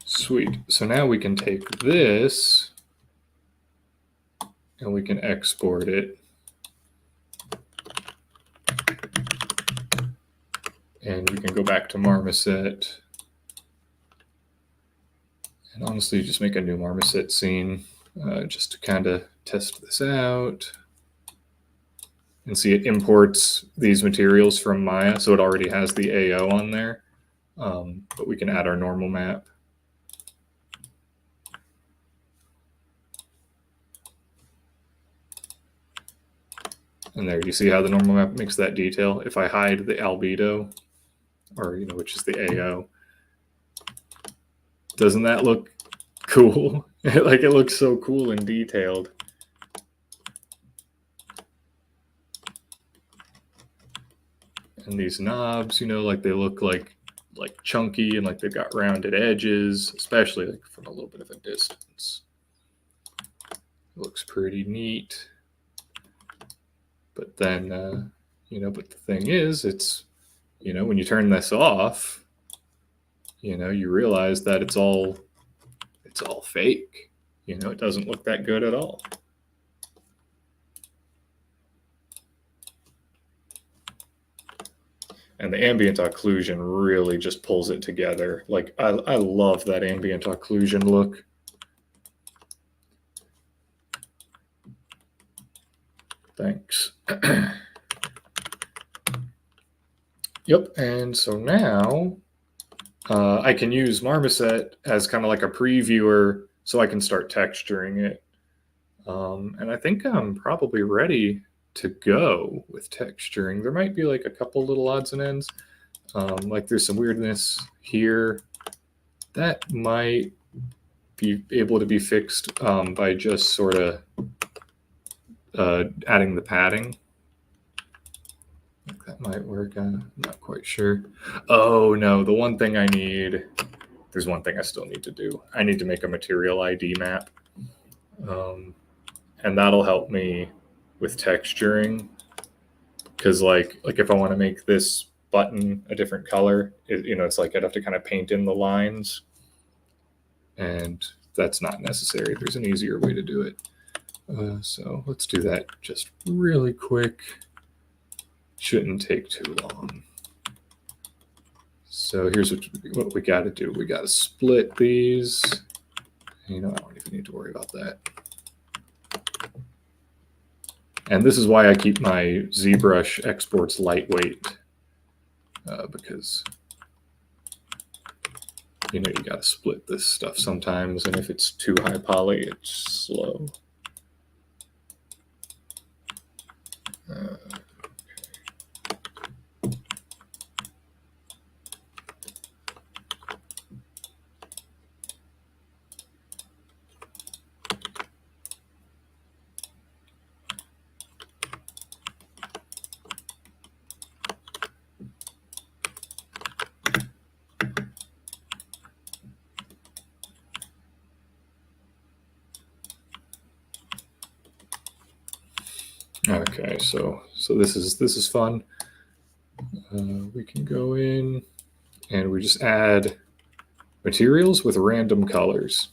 Sweet. So now we can take this and we can export it. And we can go back to Marmoset. And honestly, just make a new Marmoset scene just to kind of test this out. And see, it imports these materials from Maya, so it already has the AO on there. But we can add our normal map. And there, you see how the normal map makes that detail. If I hide the albedo, or which is the AO, doesn't that look cool? Like, it looks so cool and detailed. And these knobs, like they look like chunky and like they've got rounded edges, especially like from a little bit of a distance. It looks pretty neat. But then, but the thing is, it's, when you turn this off, you realize that it's all fake. It doesn't look that good at all. And the ambient occlusion really just pulls it together. Like, I love that ambient occlusion look. Thanks. Yep, and so now I can use Marmoset as kind of like a previewer so I can start texturing it. And I think I'm probably ready to go with texturing. There might be like a couple little odds and ends. Like there's some weirdness here. That might be able to be fixed by just sort of adding the padding. think that might work. I'm not quite sure. Oh no, the one thing I need, there's one thing I still need to do. I need to make a material ID map. And that'll help me with texturing. Because like if I want to make this button a different color, it's like I'd have to kind of paint in the lines. And that's not necessary. There's an easier way to do it. So let's do that just really quick. Shouldn't take too long. So here's what we got to do. We got to split these. I don't even need to worry about that. And this is why I keep my ZBrush exports lightweight, because you got to split this stuff sometimes, and if it's too high poly, it's slow. Okay, so this is fun. We can go in and we just add materials with random colors.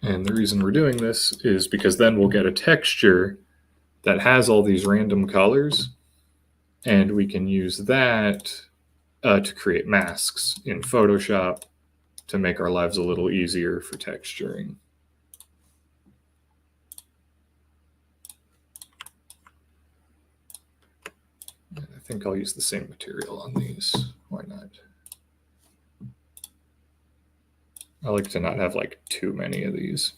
And the reason we're doing this is because then we'll get a texture that has all these random colors, and we can use that to create masks in Photoshop to make our lives a little easier for texturing. And I think I'll use the same material on these. Why not? I like to not have like too many of these.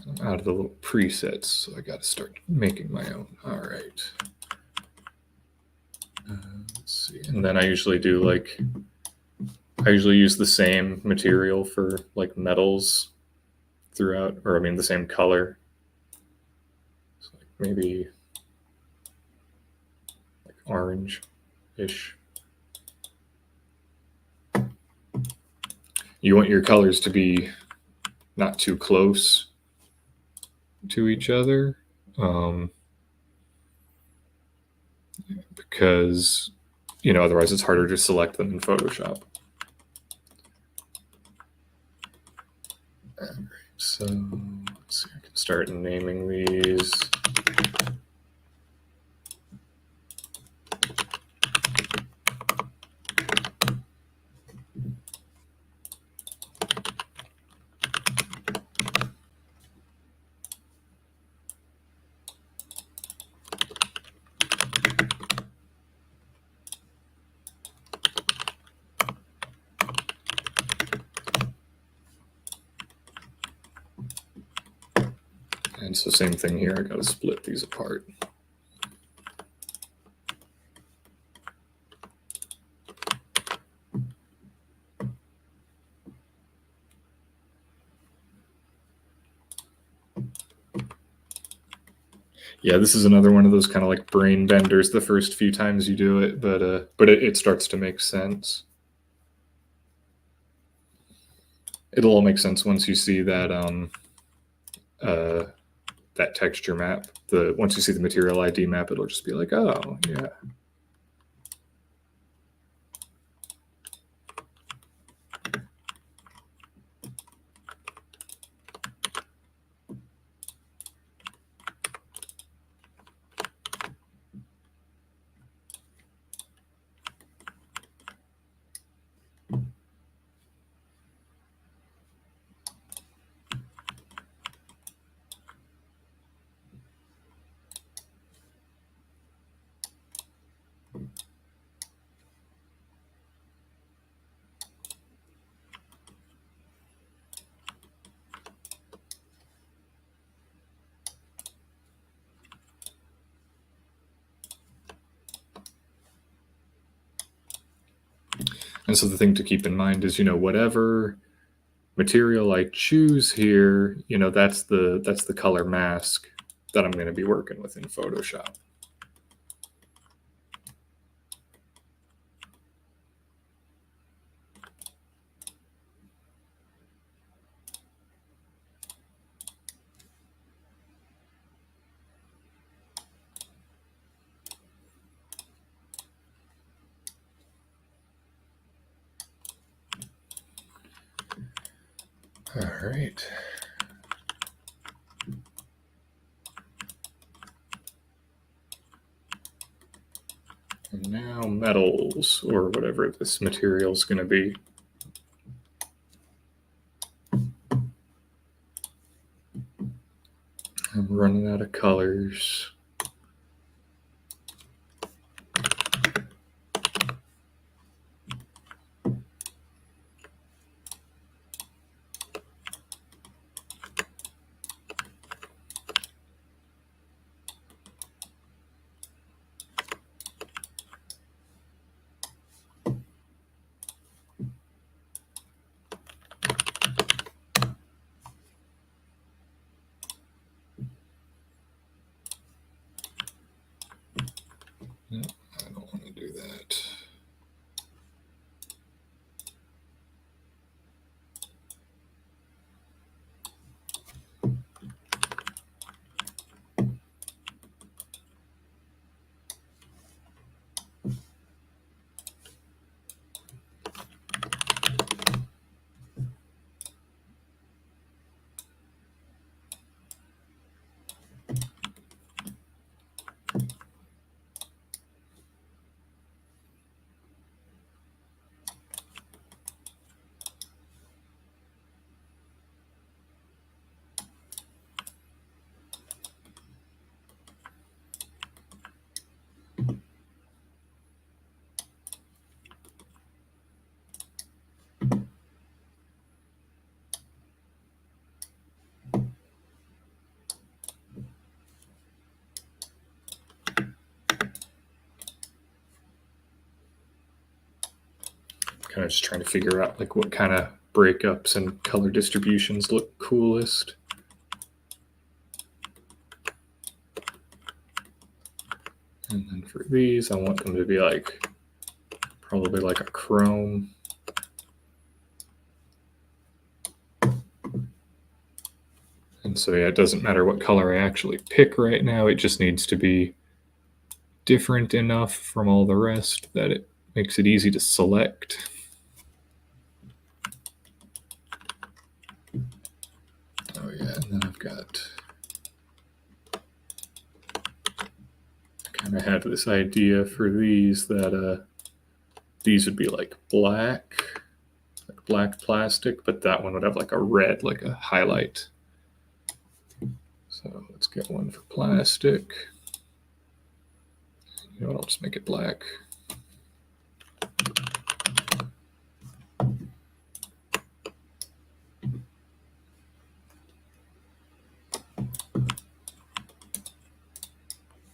I'm out of the little presets, so I got to start making my own. All right. Let's see. And then I usually use the same material for like metals throughout, or I mean the same color. So like maybe like orange-ish. You want your colors to be not too close to each other, because otherwise it's harder to select them in Photoshop. All right, so let's see, I can start naming these. And so same thing here, I got to split these apart. Yeah, this is another one of those kind of like brain benders the first few times you do it, but it starts to make sense. It'll all make sense once you see that that texture map. Once you see the material ID map, it'll just be like, oh yeah. And so the thing to keep in mind is, whatever material I choose here, that's the color mask that I'm going to be working with in Photoshop. All right. And now metals, or whatever this material is going to be. I'm running out of colors. No, I don't want to do that. Kind of just trying to figure out like what kind of breakups and color distributions look coolest. And then for these, I want them to be like probably like a chrome. And so yeah, it doesn't matter what color I actually pick right now. It just needs to be different enough from all the rest that it makes it easy to select. Oh yeah, and then I've got, I kind of had this idea for these that these would be like black plastic, but that one would have like a red, like a highlight. So let's get one for plastic. You know what, I'll just make it black.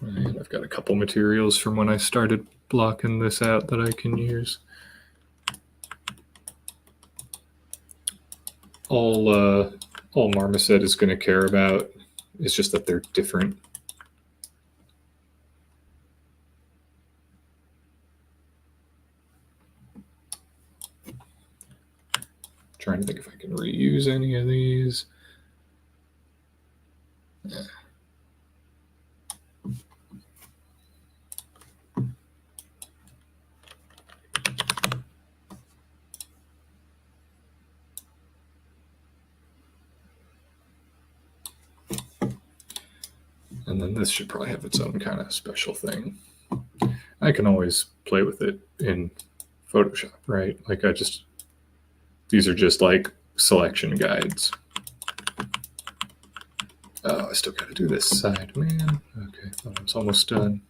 And I've got a couple materials from when I started blocking this out that I can use. All Marmoset is going to care about is just that they're different. Trying to think if I can reuse any of these. Yeah. And then this should probably have its own kind of special thing. I can always play with it in Photoshop, right? Like these are just like selection guides. Oh, I still got to do this side, man. Okay, well, it's almost done.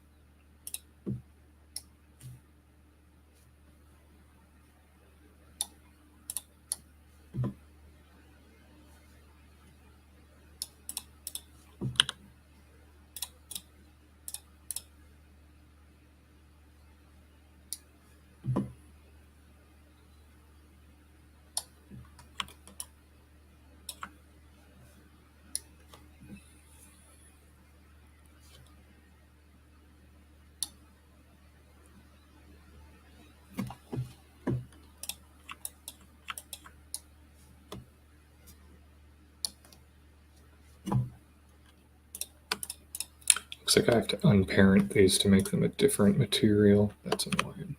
Looks like I have to unparent these to make them a different material. That's annoying.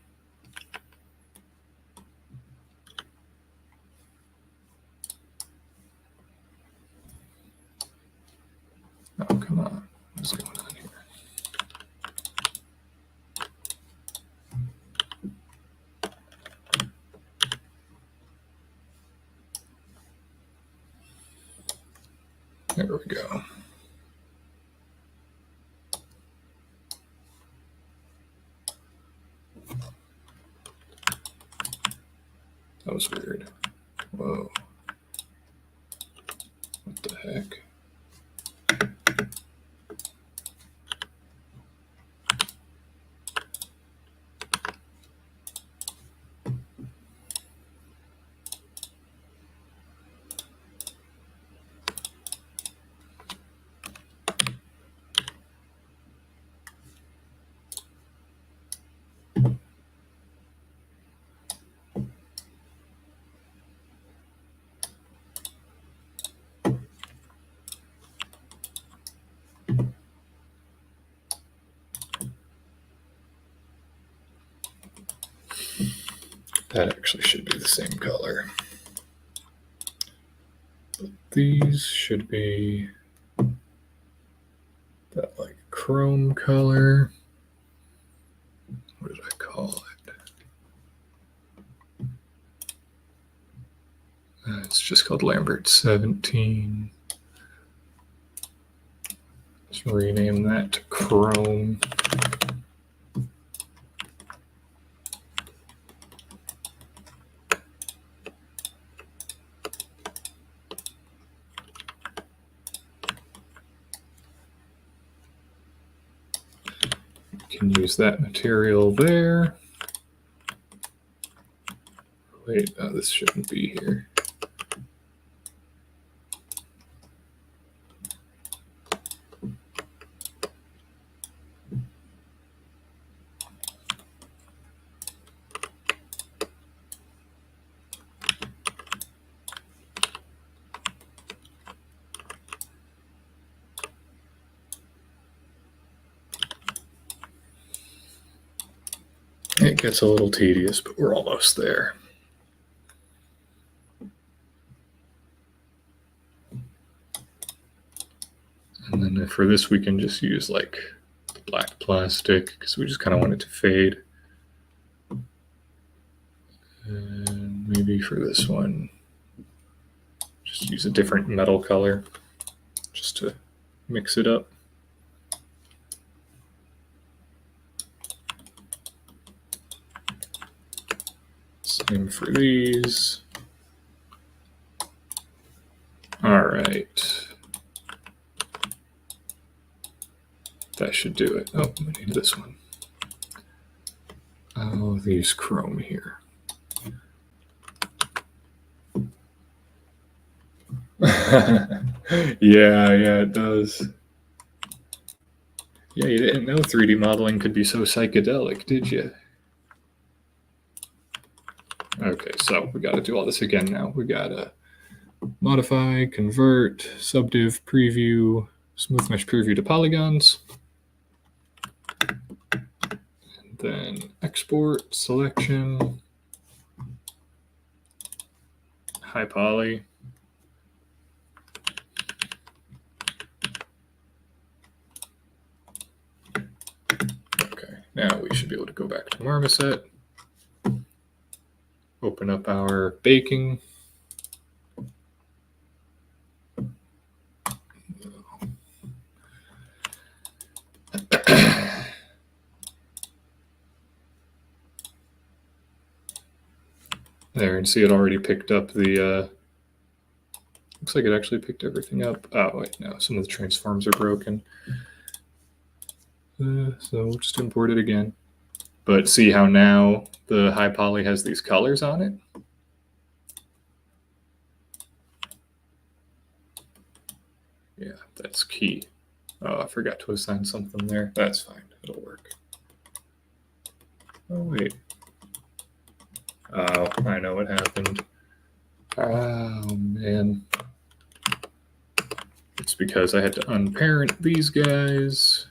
Oh, come on. What's going on here? There we go. That was weird. Whoa. What the heck? That actually should be the same color. But these should be that like chrome color. What did I call it? It's just called Lambert 17. Let's rename that to chrome. Can use that material there. Wait, this shouldn't be here. It gets a little tedious, but we're almost there. And then for this, we can just use like black plastic because we just kind of want it to fade. And maybe for this one, just use a different metal color just to mix it up. Same for these. All right. That should do it. Oh, we need this one. I'll use chrome here. Yeah, it does. Yeah, you didn't know 3D modeling could be so psychedelic, did you? Okay, so we got to do all this again now. We got to modify, convert, subdiv, preview, smooth mesh preview to polygons. And then export, selection, high poly. Okay, now we should be able to go back to Marmoset. Open up our baking. There, and see it already picked up the, looks like it actually picked everything up. Oh, wait, no, some of the transforms are broken. So we'll just import it again. But see how now the high poly has these colors on it? Yeah, that's key. Oh, I forgot to assign something there. That's fine, it'll work. Oh, wait. Oh, I know what happened. Oh, man. It's because I had to unparent these guys.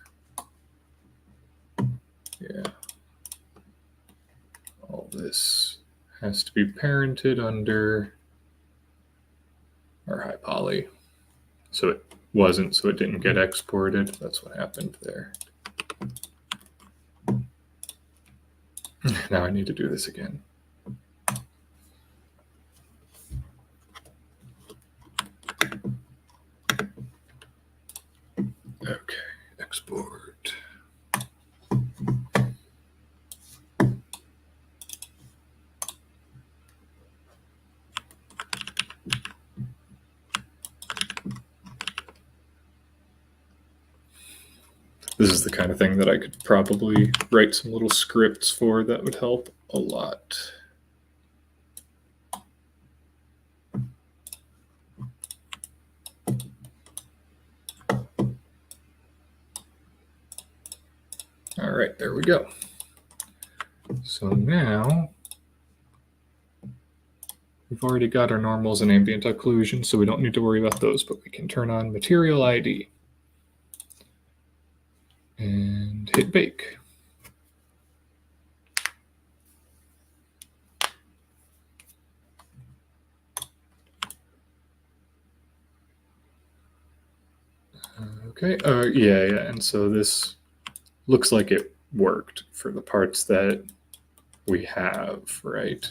has to be parented under our high poly. So it wasn't, so it didn't get exported. That's what happened there. Now I need to do this again. Okay, export. This is the kind of thing that I could probably write some little scripts for that would help a lot. All right, there we go. So now we've already got our normals and ambient occlusion, so we don't need to worry about those, but we can turn on material ID and hit bake. Okay, yeah, and so this looks like it worked for the parts that we have, right?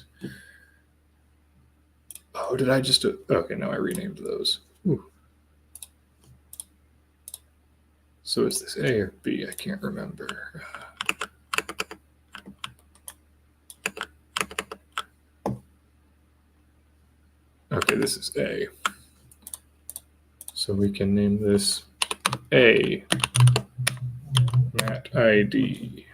Oh, did I just okay, no, I renamed those. Ooh. So is this A or B? I can't remember. Okay, this is A. So we can name this A mat ID.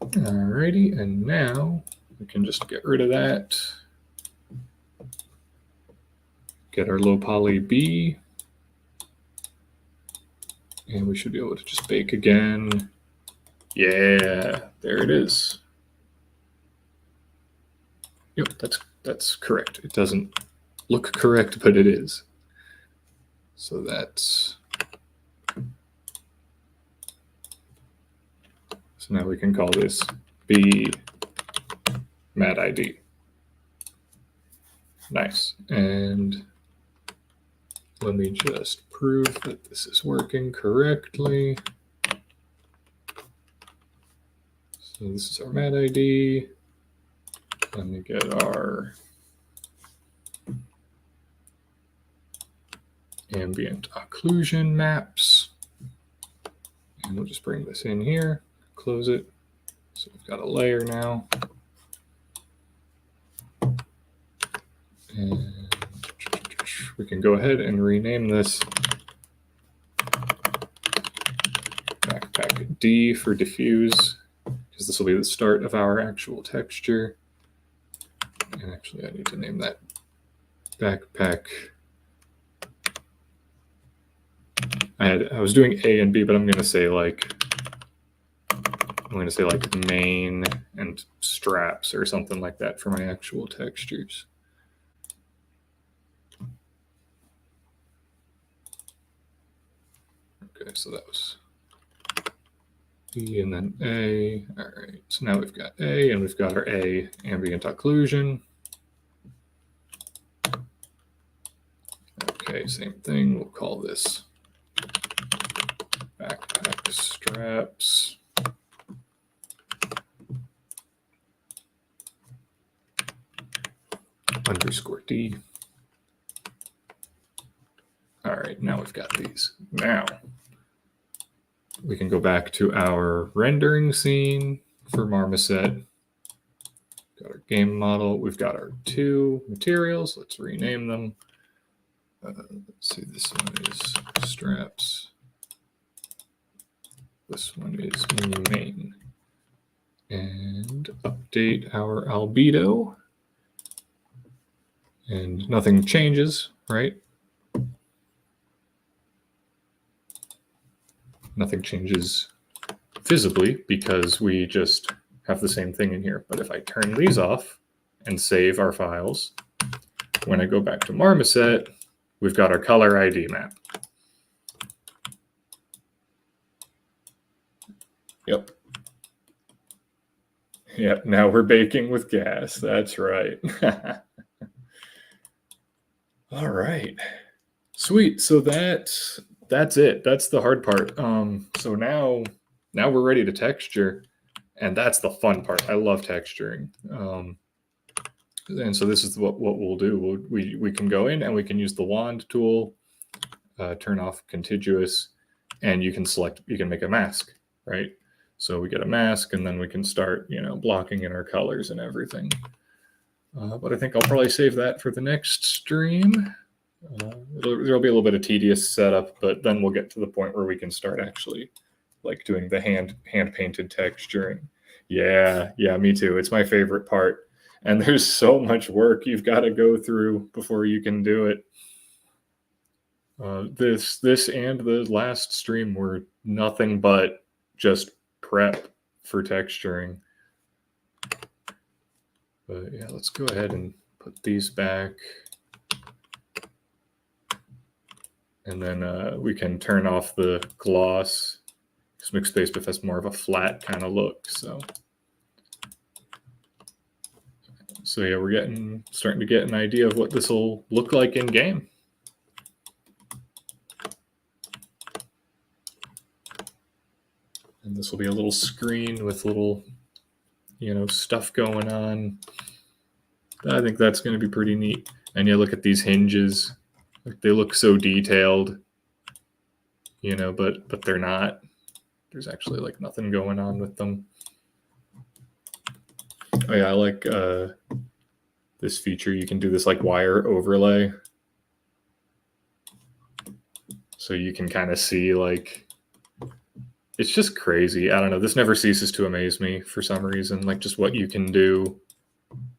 Alrighty, and now we can just get rid of that. Get our low poly B. And we should be able to just bake again. Yeah, there it is. Yep, that's correct. It doesn't look correct, but it is. So that's... So now we can call this B mat ID. Nice. And let me just prove that this is working correctly. So this is our mat ID. Let me get our ambient occlusion maps. And we'll just bring this in here, close it. So we've got a layer now. And we can go ahead and rename this backpack D for diffuse, because this will be the start of our actual texture. And actually I need to name that backpack. I was doing A and B, but I'm gonna say like main and straps or something like that for my actual textures. Okay, so that was B and then A. All right, so now we've got A and we've got our A ambient occlusion. Okay, same thing. We'll call this backpack straps. Underscore D. All right, now we've got these. Now we can go back to our rendering scene for Marmoset. Got our game model. We've got our two materials. Let's rename them. Let's see, this one is straps. This one is main. And update our albedo. And nothing changes, right? Nothing changes visibly because we just have the same thing in here. But if I turn these off and save our files, when I go back to Marmoset, we've got our color ID map. Yep. Yep, now we're baking with gas. That's right. All right. Sweet. So that's it. That's the hard part. So now we're ready to texture, and that's the fun part. I love texturing. And so this is what we'll do. We can go in and we can use the wand tool, turn off contiguous, and you can make a mask, right? So we get a mask, and then we can start, blocking in our colors and everything. But I think I'll probably save that for the next stream. There'll be a little bit of tedious setup, but then we'll get to the point where we can start actually like doing the hand painted texturing. Yeah, me too. It's my favorite part. And there's so much work you've got to go through before you can do it. This and the last stream were nothing but just prep for texturing. But yeah, let's go ahead and put these back. And then we can turn off the gloss, because McSpacebiff has more of a flat kind of look. So yeah, we're starting to get an idea of what this will look like in game. And this will be a little screen with little, stuff going on. I think that's going to be pretty neat. And you look at these hinges. They look so detailed, but they're not. There's actually like nothing going on with them. Oh yeah, I like this feature. You can do this like wire overlay. So you can kind of see like, it's just crazy. I don't know. This never ceases to amaze me for some reason. Like just what you can do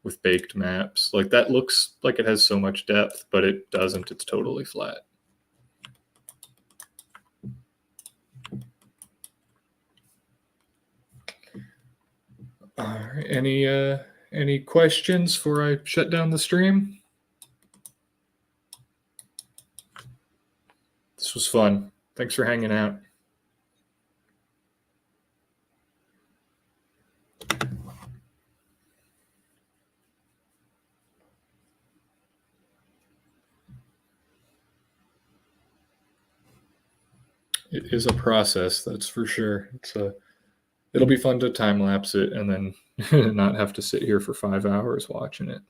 with baked maps. Like that looks like it has so much depth, but it doesn't. It's totally flat. All right. Any questions before I shut down the stream? This was fun. Thanks for hanging out. It is a process, that's for sure. It'll be fun to time lapse it and then not have to sit here for 5 hours watching it.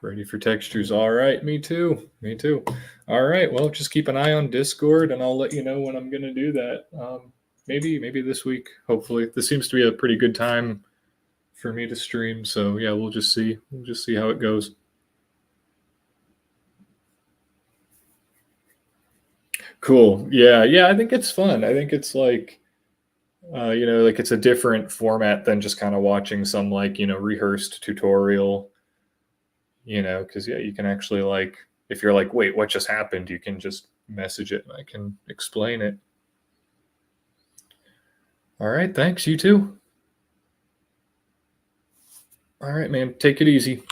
Ready for textures. All right, me too. All right, well, just keep an eye on Discord and I'll let you know when I'm going to do that. Maybe this week, hopefully. This seems to be a pretty good time for me to stream, so yeah, we'll just see how it goes. Cool. Yeah, I think it's fun. I think it's like like it's a different format than just kind of watching some like, rehearsed tutorial, because you can actually like, if you're like, wait, what just happened? You can just message it and I can explain it. All right, thanks. You too. All right, man. Take it easy.